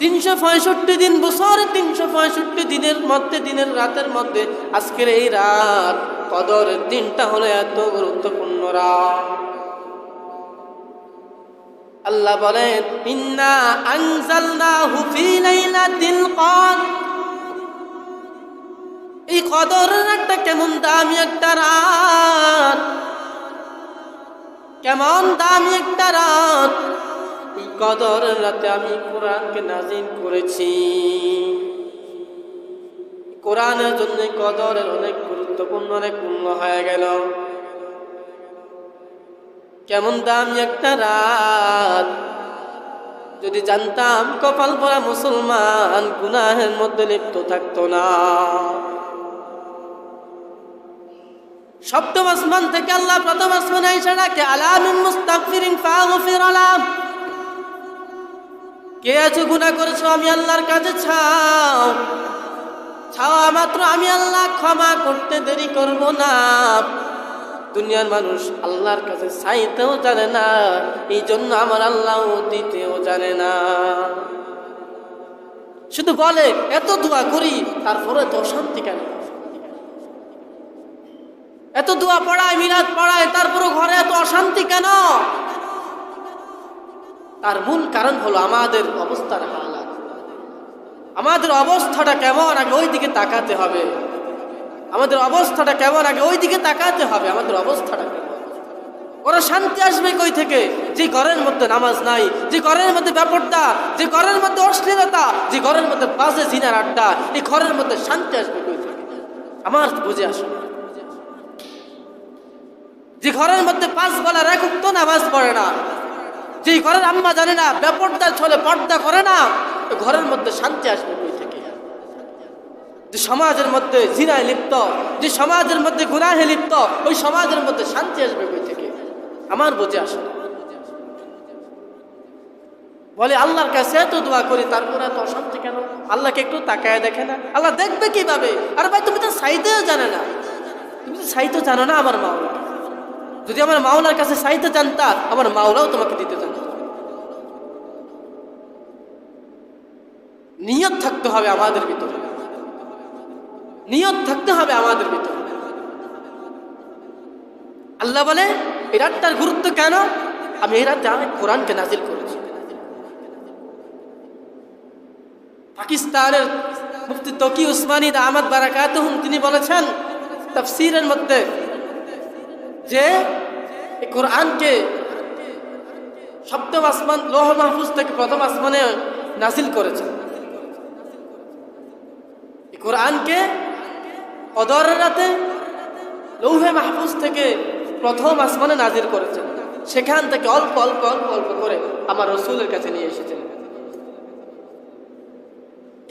365 দিন, বছরে 365 দিনের মধ্যে, দিনের রাতের মধ্যে আজকের এই রাত, কদরের দিনটা হলো এত গুরুত্বপূর্ণ রাত। আল্লাহ বলেন, ইন্না আনজালনাহু ফি লাইলাতিল কদর। এই কদরের একটা কেমন দামি একটা রাত, কেমন দামি একটা রাত। এই কদরের রাতে আমি কোরআনকে নাজিল করেছি। কোরআনের জন্য কদরের অনেক গুরুত্বপূর্ণ, অনেক পূর্ণ হয়ে গেল। কেমন দামি একটা রাত। যদি জানতাম, কপাল পরা মুসলমান গুনাহের মধ্যে লিপ্ত থাকতো না। সপ্তম আসমান থেকে আল্লাহ প্রথম আসমানে এসে ডাকে, আলা মিন মুস্তাগফিরিন ফাগফির লাহ। কে আছো গুনাহ করেছো, আমি আল্লাহর কাছে চাও। চাওয়া মাত্র আমি আল্লাহ ক্ষমা করতে দেরি করব না। দুনিয়ার মানুষ আল্লাহর কাছে চাইতেও জানে না, এই জন্য আমার আল্লাহ দিতেও জানে না। শুধু বলে এত দোয়া করি, তারপরে তো অশান্তি কেন? এত দোয়া পড়ায়, মিলাদ পড়ায়, তারপরে ঘরে এত অশান্তি কেন? তার মূল কারণ হলো আমাদের অবস্থার হালাত। আমাদের অবস্থাটা কেমন, আগে ওই দিকে তাকাতে হবে। আমাদের অবস্থাটা কেমন, আগে ওই দিকে তাকাতে হবে। আমাদের অবস্থাটা কেমন? ওরা শান্তি আসবে কই থেকে? যে ঘরের মধ্যে নামাজ নাই, যে ঘরের মধ্যে ব্যাপারটা, যে ঘরের মধ্যে অশ্লীলতা, যে ঘরের মধ্যে বাজে জিনার আড্ডা, এই ঘরের মধ্যে শান্তি আসবে কই থেকে? আমার বুঝে আসে না। যে ঘরের মধ্যে 5 বেলা এক ওয়াক্ত নামাজ পড়ে না, যে ঘরের আম্মা জানে না বেপর্দা চলে, পর্দা করে না, ঘরের মধ্যে শান্তি আসবে কই থেকে? যে সমাজের মধ্যে জিনায় লিপ্ত, যে সমাজের মধ্যে গুনাহে লিপ্ত, ওই সমাজের মধ্যে শান্তি আসবে কই থেকে? আমার বুঝে আসে না। বলে আল্লাহর কাছে এত দোয়া করি, তারপরে এত অশান্তি কেন? আল্লাহকে একটু তাকায় দেখে না? আল্লাহ দেখবে কিভাবে? আর ভাই তুমি তো চাইতেও জানে না, তুমি তো চাইতে জানো না আমার মাওলা। যদি আমার মাওলার কাছে চাইতে জানতা, আমার মাওলাও তোমাকে দিতে জানত। নিয়ত থাকতে হবে আমাদের ভিতরে, নিয়ত থাকতে হবে আমাদের ভিতরে। আল্লাহ বলে এই রাতটার গুরুত্ব কেন? আমি এই রাতে আমি কোরআনকে নাজিল করেছি। পাকিস্তানের মুফতি তকি উসমানী দামাত বারাকাতুহুম তিনি বলেছেন তাফসীরের মধ্যে যে এই কোরআনকে সপ্তম আসমান লৌহ মাহফুজ থেকে প্রথম আসমানে নাজিল করেছেন। এই কোরআনকে কদরের রাতে লৌহে মাহফুজ থেকে প্রথম আসমানে নাজিল করেছেন। সেখান থেকে অল্প অল্প অল্প অল্প করে আমার রাসূলের কাছে নিয়ে এসেছেন।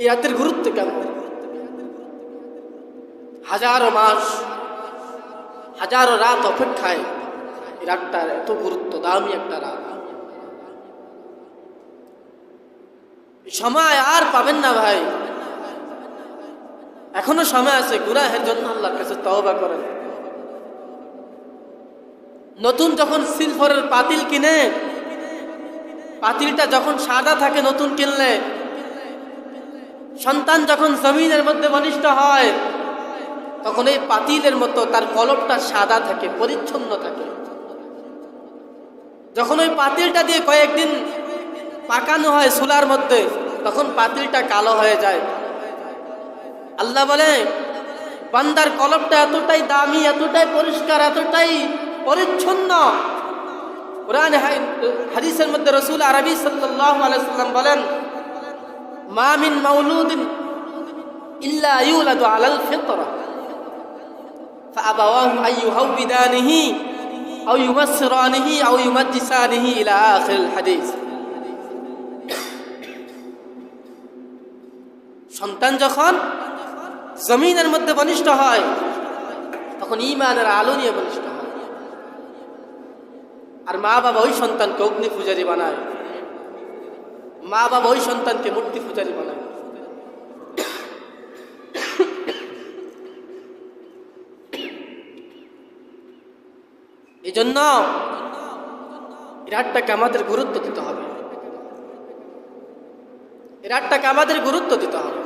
এই রাতের গুরুত্ব কেমন? হাজারো মাস, হাজারো রাত অপেক্ষায় এই রাতটার এত গুরুত্ব, দামি একটা রাত। সময় আর পাবেন না ভাই, এখনো সময় আছে। গুনাহের জন্য আল্লাহর কাছে তওবা করেন। নতুন যখন সিলভারের পাতিল কিনে, পাতিলটা যখন সাদা থাকে নতুন কিনলে, সন্তান যখন জমিনের মধ্যে বলিষ্ঠ হয়, তখন এই পাতিলের মতো তার কলপটা সাদা থাকে, পরিচ্ছন্ন থাকে। যখন ওই পাতিলটা দিয়ে কয়েকদিন পাকানো হয় চুলার মধ্যে, তখন পাতিলটা কালো হয়ে যায়। আল্লাহ বলে বান্দার কলবটা এতটাই দামি, এতটাই পরিষ্কার, এতটাই পরিচ্ছন্ন। কুরআন হাদিসের মধ্যে রাসূল আরবি সাল্লাল্লাহু আলাইহি সাল্লাম বলেন মা মিন মাউলুদিন ইল্লা ইউলাদু আলাল ফিতরা ফাআবাওয়াহু আইয়ুহাউবিদানিহি আও ইউমাসসিরানিহি আও ইউমাজ্জিসানিহি ইলা আখিরিল হাদিস। সন্তান যখন জমিনের মধ্যে বলিষ্ঠ হয়, তখন ঈমানের আলো নিয়ে বলিষ্ঠ হয়। আর মা বাবা ওই সন্তানকে অগ্নি পূজারী বানায়, মা বাবা ওই সন্তানকে মূর্তি পূজারী বানায়। এই জন্য এই রাতটাকে আমাদের গুরুত্ব দিতে হবে, এই রাতটাকে আমাদের গুরুত্ব দিতে হবে।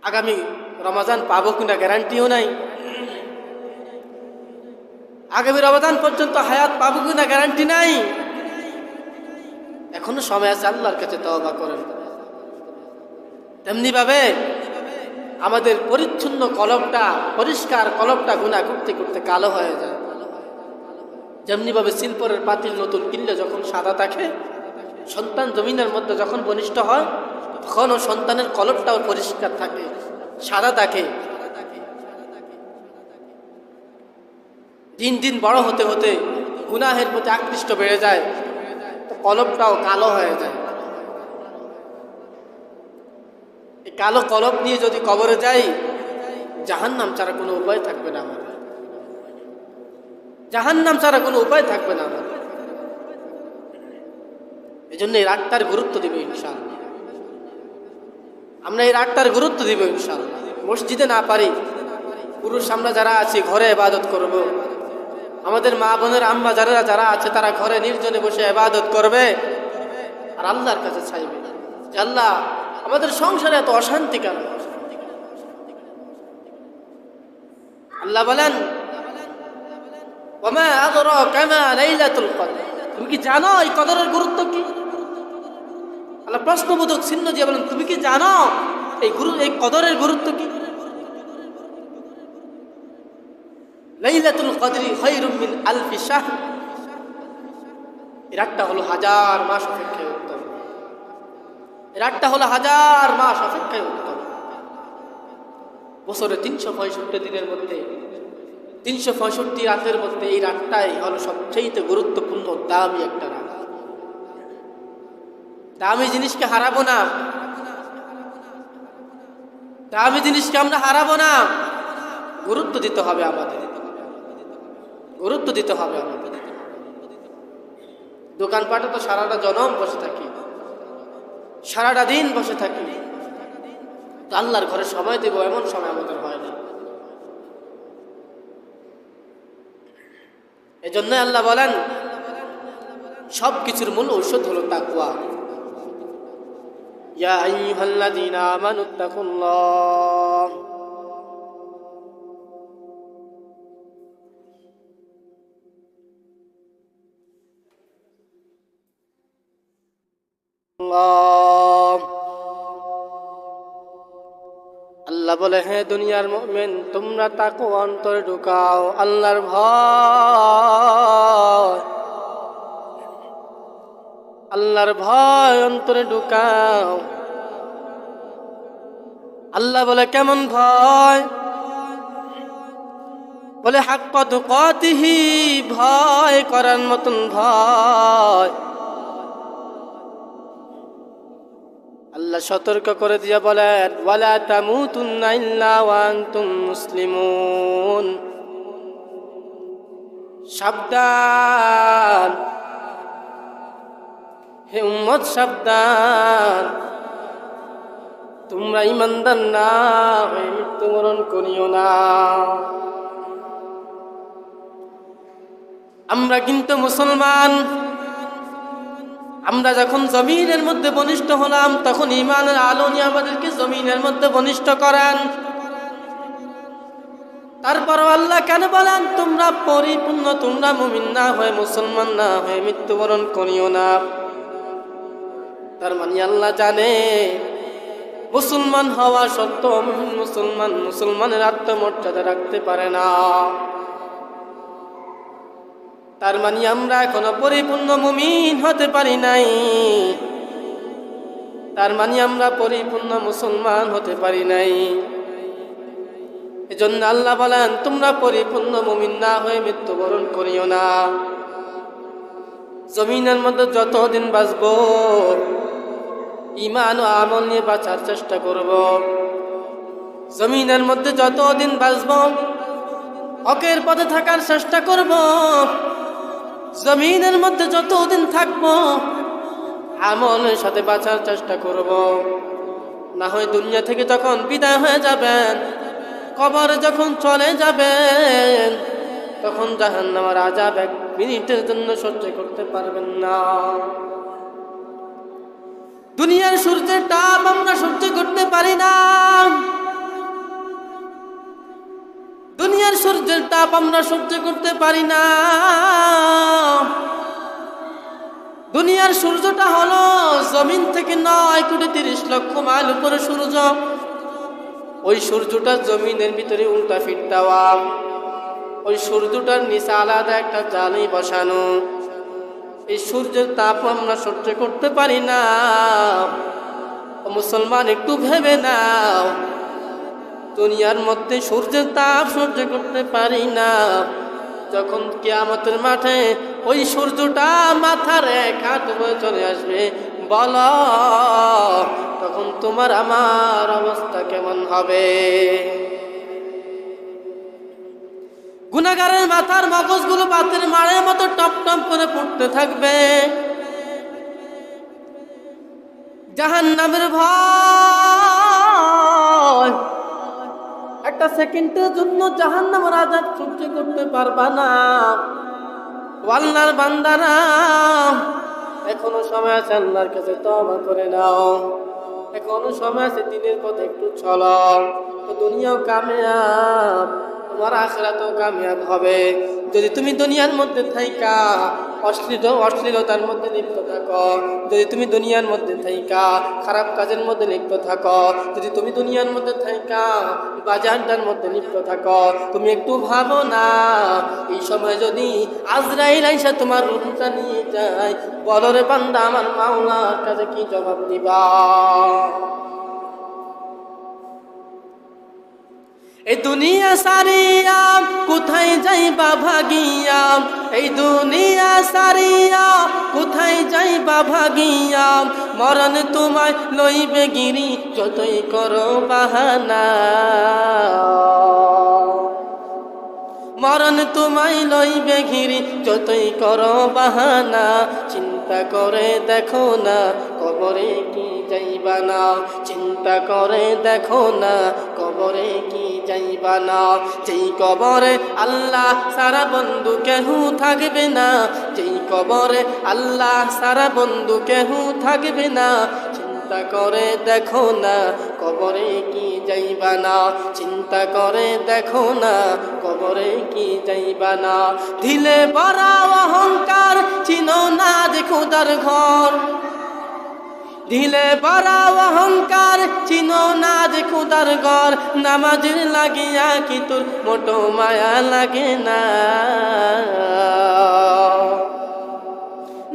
আগামী রমাজান পাবো কিনা গ্যারান্টিও নাই, আগামী রমাজান পর্যন্ত হায়াত পাবো কিনা গ্যারান্টি নাই। এখনো সময় আছে, আল্লাহর কাছে তওবা করেন। তেমনি ভাবে আমাদের পরিচ্ছন্ন কলবটা, পরিষ্কার কলবটা গুনাহ করতে করতে কালো হয়ে যায়। যেমনি ভাবে সিলভারের পাতিল নতুন কিনলে যখন সাদা থাকে, সন্তান জমিনের মধ্যে যখন বলিষ্ঠ হয়, তখন ও সন্তানের কলবটাও পরিষ্কার থাকে, সাদা থাকে। দিন দিন বড় হতে হতে গুনাহের প্রতি আকৃষ্ট বেড়ে যায়, তো কলবটাও কালো হয়ে যায়। এই কালো কলব নিয়ে যদি কবরে যাই, জাহান্নাম ছাড়া কোনো উপায় থাকবে না আমাদের, জাহান্নাম ছাড়া কোনো উপায় থাকবে না আমাদের। এই জন্য এই রাতটার গুরুত্ব দিব ইনশাআল্লাহ, আমরা এই রাতটার গুরুত্ব দিব ইনশাআল্লাহ। মসজিদে না পারি, পুরুষ আমরা যারা আছি ঘরে ইবাদত করব। আমাদের মা বোনের আম্মা যারা আছে তারা ঘরে নির্জনে বসে ইবাদত করবে আর আল্লাহর কাছে চাইবে যে আল্লাহ আমাদের সংসারে এত অশান্তি কেন? আল্লাহ বলেন ওমা আদরাকা মা লাইলাতুল কদর, তুমি কি জানো এই কদরের গুরুত্ব কি? আল্লাহ প্রশ্নবোধক চিহ্ন দিয়ে বলেন তুমি কি জানো এই কদরের গুরুত্ব কি? লাইলাতুল কদরি খায়রুম মিন আলফি শাহর, এই রাতটা হলো 1000 মাস অপেক্ষায় উত্তম। রাতটা হলো 1000 মাস অপেক্ষায় উত্তম। বছরে 365 দিনের মধ্যে 365 রাতের মধ্যে এই রাতটাই হলো সবচেয়ে গুরুত্বপূর্ণ দামি একটা রাত। দামি জিনিসকে হারাবো না, দামি জিনিসকে আমরা হারাবো না। গুরুত্ব দিতে হবে আমাদের, গুরুত্ব দিতে হবে আমাদের। দোকানপাটে তো সারাটা জনম বসে থাকি, সারাটা দিন বসে থাকি, তো আল্লাহর ঘরে সময় দেব এমন সময় আমাদের হয় না। এজন্য আল্লাহ বলেন সব কিছুর মূল ঔষধ হলো তাকওয়া। ইয়া আইয়ুহাল্লাযীনা আমানুত্তাকুল্লাহ আল্লাহ বলে, হে দুনিয়ার মুমিন, তোমরা তাকওয়া অন্তরে ঢুকাও, আল্লাহর ভয়, আল্লাহর ভয় অন্তরে ঢুকাও। আল্লাহ বলে কেমন ভয়? বলে হাক্কা তুকাতিহি, ভয় করার মতন ভয়। আল্লাহ সতর্ক করে দিয়ে বলেন ওয়ালা তামুতুন্না ইল্লা ওয়া আনতুম মুসলিমুন, সাবধান হে উম্মত সাবধান, তোমরা ঈমানদার না হয়ে মৃত্যুবরণ করিও না। আমরা কিন্তু মুসলমান। আমরা যখন জমিনের মধ্যে বনিষ্ঠ হলাম তখন ঈমানের আলো নিয়ে আমাদেরকে জমিনের মধ্যে বনিষ্ঠ করেন। তারপরও আল্লাহ কেন বলেন তোমরা পরিপূর্ণ, তোমরা মুমিন না হয়ে মুসলমান না হয়ে মৃত্যুবরণ করিও না? তার মানে আল্লাহ জানে মুসলমান হওয়া সত্ত্বেও মুসলমানের আত্মমর্যাদা রাখতে পারে না। তার মানে আমরা এখনো পরিপূর্ণ মুমিন হতে পারি নাই, তার মানে আমরা পরিপূর্ণ মুসলমান হতে পারি নাই। এজন্য আল্লাহ বলেন তোমরা পরিপূর্ণ মুমিন না হয়ে মৃত্যুবরণ করিও না। জমিনের মধ্যে যতদিন বাঁচব ঈমান ও আমল নিয়ে বাঁচার চেষ্টা করব। জমিনের মধ্যে যতদিন বাঁচব হকের পথে থাকার চেষ্টা করব। জমিনের মধ্যে যতদিন থাকব আমলের সাথে বাঁচার চেষ্টা করব। না হয় দুনিয়া থেকে যখন বিদায় হয়ে যাবেন, কবরে যখন চলে যাবেন, তখন জাহান্নামের আযাব 1 মিনিটের জন্য সহ্য করতে পারবেন না। দুনিয়ার সূর্যের তাপ আমরা সহ্য করতে পারি না, দুনিয়ার সূর্যের তাপ আমরা সহ্য করতে পারি না। দুনিয়ার সূর্যটা হলো জমিন থেকে 9,30,00,000 মাইল উপরে সূর্য। ওই সূর্যটা জমিনের ভিতরে উল্টা ফিট দেওয়া, ওই সূর্যটার নিচে আলাদা একটা জালি বসানো। এই সূর্যের তাপ আমরা সহ্য করতে পারি না। মুসলমান একটু ভেবে নাও, দুনিয়ার মধ্যে সূর্যের তাপ সহ্য করতে পারি না, যখন কিয়ামতের মাঠে ওই সূর্যটা মাথার 1 হাত উপরে চলে আসবে, বলো তখন তোমার আমার অবস্থা কেমন হবে? গুনাহগারের মাথার মগজগুলো বাতের মারের মতো টপ টপ করে পড়তে থাকবে। জাহান্নামের ভয়, একটা সেকেন্ডের জন্য জাহান্নামের আযাব সহ্য করতে পারবা না। আল্লাহর বান্দারা এখনো সময় আছে, আল্লাহর কাছে তওবা করে নাও। এখনো সময় আছে, দিনের পথে একটু চলো, তো দুনিয়াও কামিয়াব, তোমার আখিরাতও কামিয়াব হবে। যদি তুমি দুনিয়ার মধ্যে থাইকা অশ্লীলতার মধ্যে লিপ্ত থাকো, যদি তুমি দুনিয়ার মধ্যে থাইকা খারাপ কাজের মধ্যে লিপ্ত থাকো, যদি তুমি দুনিয়ার মধ্যে থাইকা বাজারটার মধ্যে লিপ্ত থাকো, তুমি একটু ভাবো না এই সময় যদি আজরাইল আইসা তোমার রূহটা নিয়ে যায়, বলো রে বান্দা আমার মাওলার কাছে কি জবাব দিবা? এই দুনিয়া সারিয়া কোথায় যাইবা ভাগিয়া, এই দুনিয়া সারিয়া কোথায় যাইবা ভাগিয়া, মরণ তোমায় লইবে গিরি যতই করো বাহানা, মরণ তোমায় লইবে ঘিরি যতই করো বাহানা, চিন্তা করে দেখো না কবরে কি যাইবা না, চিন্তা করে দেখো না কবরে কি যাইবা না, যেই কবরে আল্লাহ সারা বন্ধু কেহু থাকবে না, যেই কবরে আল্লাহ সারা বন্ধু কেহু থাকবে না, চিন্তা করে দেখো না কবরে কি যাইবা না, চিন্তা করে দেখো না কবরে কি যাইবা না। ঢিলে ভরা অহংকার চিনো না যে খোদার ঘর, ঢিলে ভরা অহংকার চিনো না যে খোদার ঘর, নামাজের লাগিয়া কি তোর মোটো মায়া লাগে না,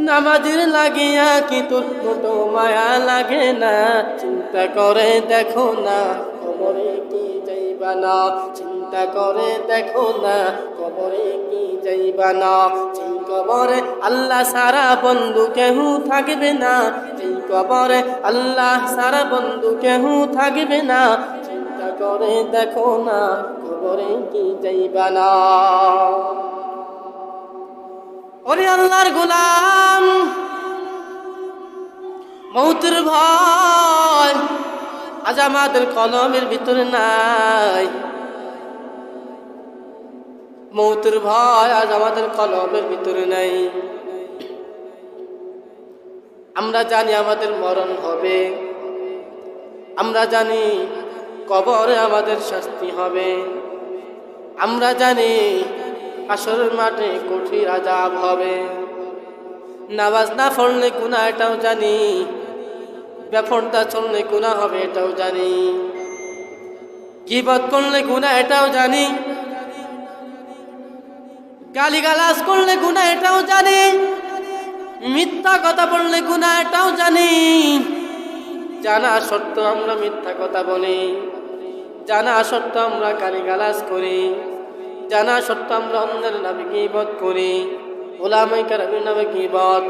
নামাজের লাগিয়া কি তোর মোটো মায়া লাগে না, চিন্তা করে দেখো না কবরে কি যাইবা না, চিন্তা করে দেখো না কবরে কি যাইবা না, যেই কবরে আল্লাহ সারা বন্ধু কেহু থাকবে না, যেই কবরে আল্লাহ সারা বন্ধু কেহু থাকবে না, চিন্তা করে দেখো না কবরে কি যাইবা না। ওরে আল্লাহর গোলাম, মৌতের ভয় আজ আমাদের কলমের ভিতরে নাই, মৌতের ভয় আজ আমাদের কলমের ভিতরে নাই। আমরা জানি আমাদের মরণ হবে, আমরা জানি কবরে আমাদের শাস্তি হবে, আমরা জানি হাসরের মাঠে কঠিন আযাব হবে, নামাজ না পড়লে গুনাহ এটাও জানি, বেপরদা চললে গুনাহ হবে এটাও জানি, গীবত করলে গুনাহ এটাও জানি, গালিগালাজ করলে গুনাহ এটাও জানি, মিথ্যা কথা বললে গুনাহ এটাও জানি। জানা সত্ত্বেও আমরা মিথ্যা কথা বলি, জানা সত্ত্বেও আমরা গালিগালাজ করি, জানা সত্ত্বেও আমরা অন্যের নামে গীবত করি, ওলামায়ে কেরামের নামে গীবত,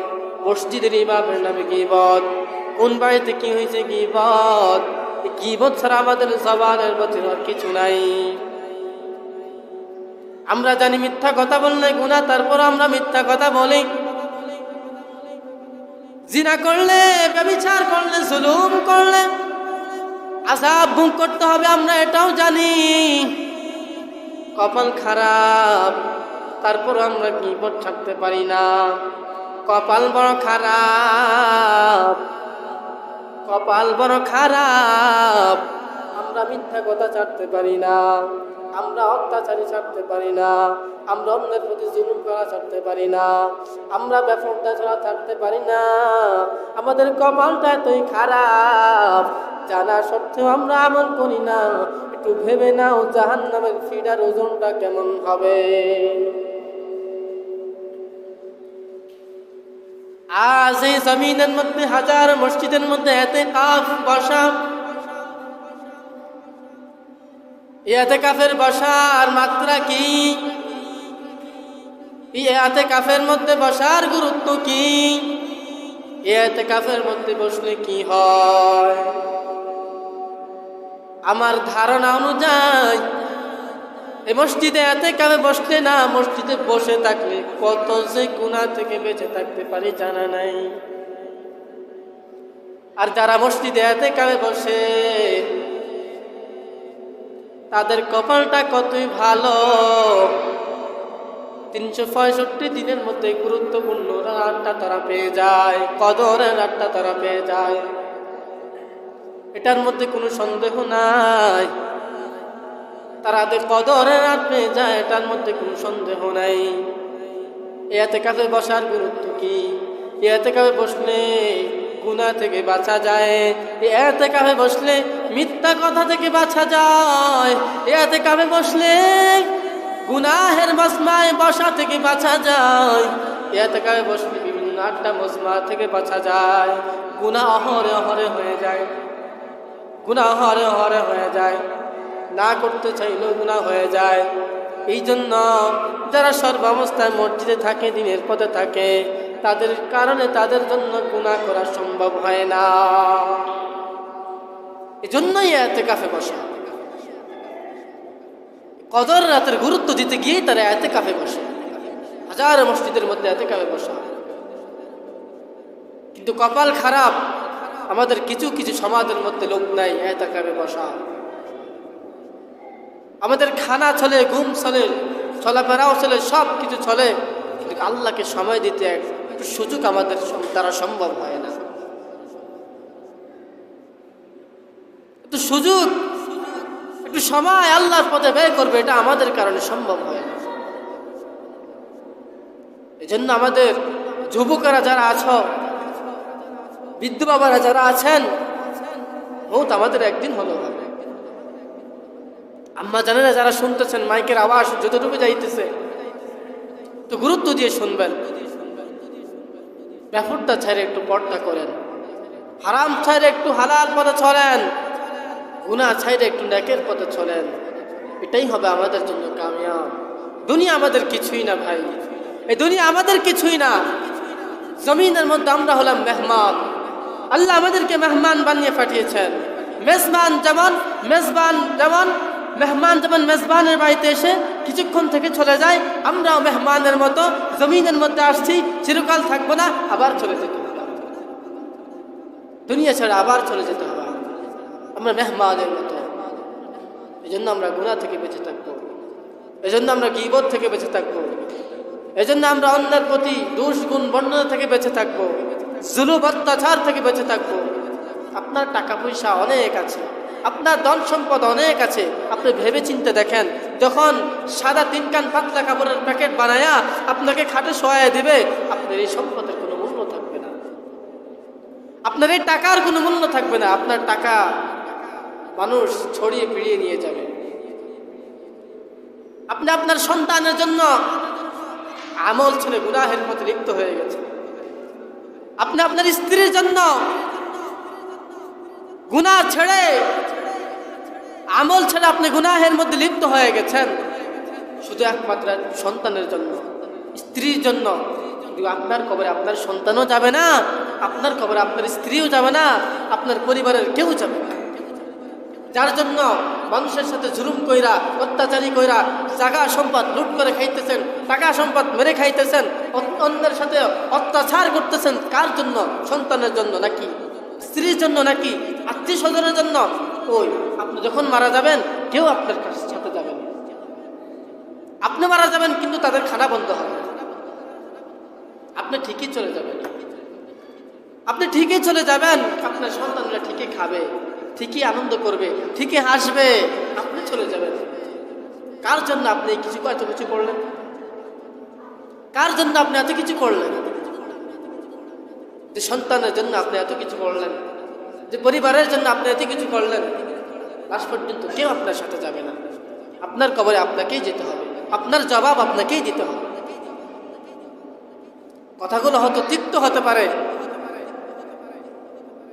মসজিদের ইমামের নামে গীবত, কোন বাড়িতে কি হয়েছে গীবত, গীবত ছাড়া আমাদের জবানের ভিতরে আর কিছু নাই। আমরা জানি মিথ্যা কথা বললে গুনাহ, তারপর আমরা মিথ্যা কথা বলি, জিনা করলে ব্যভিচার করলে জুলুম করলে আযাব ভোগ করতে হবে আমরা এটাও জানি। কপাল খারাপ, তারপর আমরা গীবত ছাড়তে পারি না, কপাল বড় খারাপ, কপাল বড় খারাপ, আমরা মিথ্যা কথা ছাড়তে পারি না, আমরা অত্যাচারী ছাড়তে পারি না, আমরা অন্যের প্রতি জুলুম করা ছাড়তে পারি না, আমরা বেপরদা ছাড়া ছাড়তে পারি না। আমাদের কপালটা এতই খারাপ, জানা সত্ত্বেও আমরা আমল করি না। একটু ভেবে নাও জাহান্নামের ফিডার ওজনটা কেমন হবে। আজ এই জমিনের মধ্যে হাজার মসজিদের মধ্যে ইতিকাফ বসা, ইতিকাফের বসার মাত্রা কি, ইতিকাফের মধ্যে বসার গুরুত্ব কি, ইতিকাফের মধ্যে বসলে কি হয়? আমার ধারণা অনুযায়ী এই মসজিদে ইতিকাফে বসলে না, মসজিদে বসে থাকলে কত যে গুনাহ থেকে বেঁচে থাকতে পারি জানা নাই। আর যারা মসজিদে ইতিকাফে বসে তাদের কপালটা কতই ভালো, 365 দিনের মধ্যে গুরুত্বপূর্ণ রাতটা তারা পেয়ে যায়, কদরের রাতটা তারা পেয়ে যায়, এটার মধ্যে কোনো সন্দেহ নাই। তারা কদরের রাত পেয়ে যায়, এটার মধ্যে কোনো সন্দেহ নাই। এই ইতিকাফে বসার গুরুত্ব কি? এই ইতিকাফে বসলে গুনাহ থেকে বাঁচা যায়। এই ইতিকাফে বসলে মিথ্যা কথা থেকে বাঁচা যায়। এই ইতিকাফে বসলে গুনাহের মজমায় বসা থেকে বাঁচা যায়। এই ইতিকাফে বসলে বিভিন্ন আড্ডা মজমা থেকে বাঁচা যায়। গুনাহ অহরে অহরে হয়ে যায়, গুনাহ অহরে অহরে হয়ে যায়, না করতে চাইলেও গুনাহ হয়ে যায়। এই জন্য যারা সর্বাবস্থায় মসজিদে থাকে, দিনের পথে থাকে, তাদের কারণে তাদের জন্য গুনাহ করা সম্ভব হয় না। এজন্যই ইতিকাফে বসা। কদর রাতের গুরুত্ব দিতে গিয়ে তারা ইতিকাফে বসে, হাজার মসজিদের মধ্যে ইতিকাফে বসা। কিন্তু কপাল খারাপ, আমাদের কিছু কিছু সমাজের মধ্যে লোক নাই ইতিকাফে বসা। আমাদের খানা চলে, ঘুম চলে, চলাফেরাও চলে, সব কিছু চলে, কিন্তু আল্লাহকে সময় দিতে একটু সুযোগ আমাদের দ্বারা সম্ভব হয় না। একটু সুযোগ, একটু সময় আল্লাহর পথে ব্যয় করবে, এটা আমাদের কারণে সম্ভব হয় না। এই জন্য আমাদের যুবকেরা যারা আছো, বৃদ্ধ বাবারা যারা আছেন, মৌত আমাদের একদিন হলো হবে। আম্মা জানেরা যারা শুনতেছেন, মাইকের আওয়াজ যতটুকু যাইতেছে, তো গুরুত্ব দিয়ে শুনবেন। ব্যাপারটা ছাড়ে একটু পর্দা করেন, হারাম ছাড়ে একটু হালাল পথে চলেন, গুনাহ ছাড়ে একটু নেকের পথে চলেন। এটাই হবে আমাদের জন্য কামিয়াব। দুনিয়া আমাদের কিছুই না ভাই, এই দুনিয়া আমাদের কিছুই না। জমিনের মধ্যে আমরা হলাম মেহমান। আল্লাহ আমাদেরকে মেহমান বানিয়ে পাঠিয়েছেন। মেজবান যেমন মেহমান যেমন মেজবানের বাড়িতে এসে কিছুক্ষণ থেকে চলে যায়, আমরাও মেহমানের মতো জমিনের মধ্যে আসছি, চিরকাল থাকবো না, আবার চলে যেতে হবে। দুনিয়া ছাড়া আবার চলে যেতে হবে। আমরা মেহমানের মতো। এই জন্য আমরা গুনাহ থেকে বেঁচে থাকবো, এই জন্য আমরা গীবত থেকে বেঁচে থাকবো, এই জন্য আমরা অন্যের প্রতি দোষ গুণ বর্ণনা থেকে বেঁচে থাকবো, জুলুম অত্যাচার থেকে বেঁচে থাকবো। আপনার টাকা পয়সা অনেক আছে, আপনার ধন সম্পদ অনেক আছে, আপনি ভেবে চিন্তে দেখেন, যখন সাদা 3 কান পাতলা কাপড়ের প্যাকেট বানায়া আপনাকে খাটে শোয়ায় দিবে, আপনার এই সম্পদের কোনো মূল্য থাকবে না, আপনার এই টাকার কোনো মূল্য থাকবে না। আপনার টাকা মানুষ ছড়িয়ে ফিরিয়ে নিয়ে যাবে। আপনি আপনার সন্তানের জন্য আমল ছেড়ে গুনাহের পথে লিপ্ত হয়ে গেছে। আপনি আপনার স্ত্রীর জন্য গুনাহ ছেড়ে, আমল ছেড়ে আপনি গুনাহের মধ্যে লিপ্ত হয়ে গেছেন, শুধু একমাত্র সন্তানের জন্য, স্ত্রীর জন্য। কিন্তু আপনার কবরে আপনার সন্তানও যাবে না, আপনার কবরে আপনার স্ত্রীও যাবে না, আপনার পরিবারের কেউ যাবে না। যার জন্য মানুষের সাথে জুলুম কইরা, অত্যাচারী কইরা, জায়গা সম্পদ লুট করে খাইতেছেন, টাকা সম্পদ মেরে খাইতেছেন, অন্যের সাথে অত্যাচার করতেছেন। কার জন্য? সন্তানের জন্য নাকি স্ত্রীর জন্য নাকি আত্মীয় স্বজনের জন্য? ওই আপনি যখন মারা যাবেন, কেউ আপনার সাথে যাবেন। আপনি মারা যাবেন কিন্তু তাদের খানা বন্ধ হবে, আপনি ঠিকই চলে যাবেন। আপনি ঠিকই চলে যাবেন, আপনার সন্তানরা ঠিকই খাবে, ঠিকই আনন্দ করবে, ঠিকই হাসবে, আপনি চলে যাবেন। কার জন্য আপনি এত কিছু করলেন? কার জন্য আপনি এত কিছু করলেন? যে সন্তানের জন্য আপনি এত কিছু করলেন, যে পরিবারের জন্য আপনি এত কিছু করলেন, লাস্ট পর্যন্ত কেউ আপনার সাথে যাবে না। আপনার কবরে আপনাকেই যেতে হবে, আপনার জবাব আপনাকেই দিতে হবে। কথাগুলো হয়তো তিক্ত হতে পারে,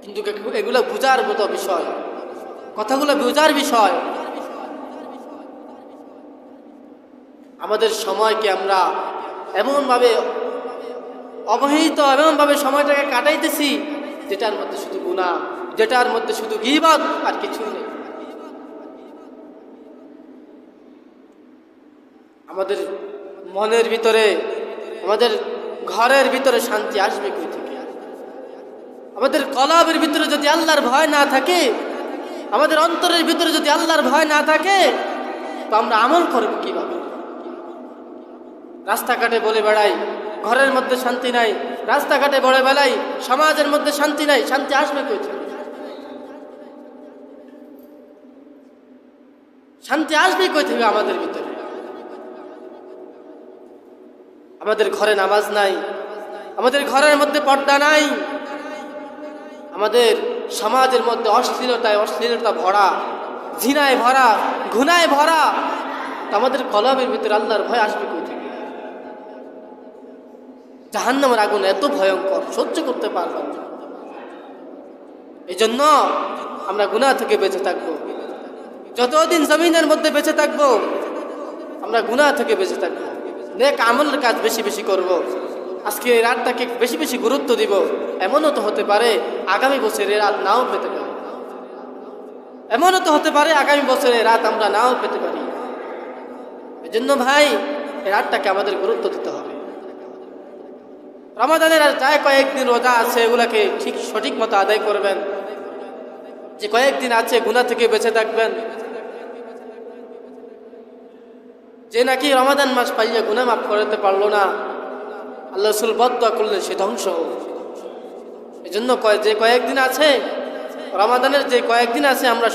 কিন্তু এগুলো বুঝার মতো বিষয়, কথাগুলো বুঝার বিষয়। আমাদের সময়কে আমরা এমনভাবে অবহেলিত, এমনভাবে সময়টাকে কাটাইতেছি যেটার মধ্যে শুধু গুনাহ, যেটার মধ্যে শুধু গীবত, আর কিছুই নেই। আমাদের মনের ভিতরে, আমাদের ঘরের ভিতরে শান্তি আসবে কই থেকে? আমাদের কলবের ভিতরে যদি আল্লাহর ভয় না থাকে, আমাদের অন্তরের ভিতরে যদি আল্লাহর ভয় না থাকে, তো আমরা আমল করব কিভাবে? রাস্তাঘাটে বলে বেড়াই ঘরের মধ্যে শান্তি নাই, রাস্তাঘাটে বলে বেড়াই সমাজের মধ্যে শান্তি নাই, শান্তি আসবে কই থেকে? শান্তি আসবে কই থেকে আমাদের ভিতরে? আমাদের ঘরে নামাজ নাই, আমাদের ঘরের মধ্যে পর্দা নাই, আমাদের সমাজের মধ্যে অশ্লীলতা ভরা, জিনায় ভরা, গুনায় ভরা, তো আমাদের কলবের ভিতরে আল্লাহর ভয় আসবে কই থেকে? জাহান্নামের আগুন এত ভয়ঙ্কর, সহ্য করতে পারবেন না। এই জন্য আমরা গুনাহ থেকে বেঁচে থাকবো। যতদিন জমিনের মধ্যে বেঁচে থাকবো আমরা গুনাহ থেকে বেঁচে থাকবো। নেক আমলের কাজ বেশি বেশি করব। আজকে এই রাতটাকে বেশি বেশি গুরুত্ব দিব। এমনও তো হতে পারে আগামী বছর এই রাত নাও পেতে পারি, এমনও তো হতে পারে আগামী বছরে রাত আমরা নাও পেতে পারি। এই জন্য ভাই এই রাতটাকে আমাদের গুরুত্ব দিতে হবে। রমাদানের আর যায় কয়েকদিন রোজা আছে, এগুলাকে ঠিক সঠিক মতো আদায় করবেন। যে কয়েকদিন আছে গুনাহ থেকে বেঁচে থাকবেন। যে নাকি রমাদান মাস পাইয়া গুনাহ মাফ করতে পারলো না, আল্লাহ রাসূল বদদুয়া করলেন সে ধ্বংস হোক। এই জন্য যে কয়েকদিন আছে রমাদানের, যে কয়েকদিন আছে আমরা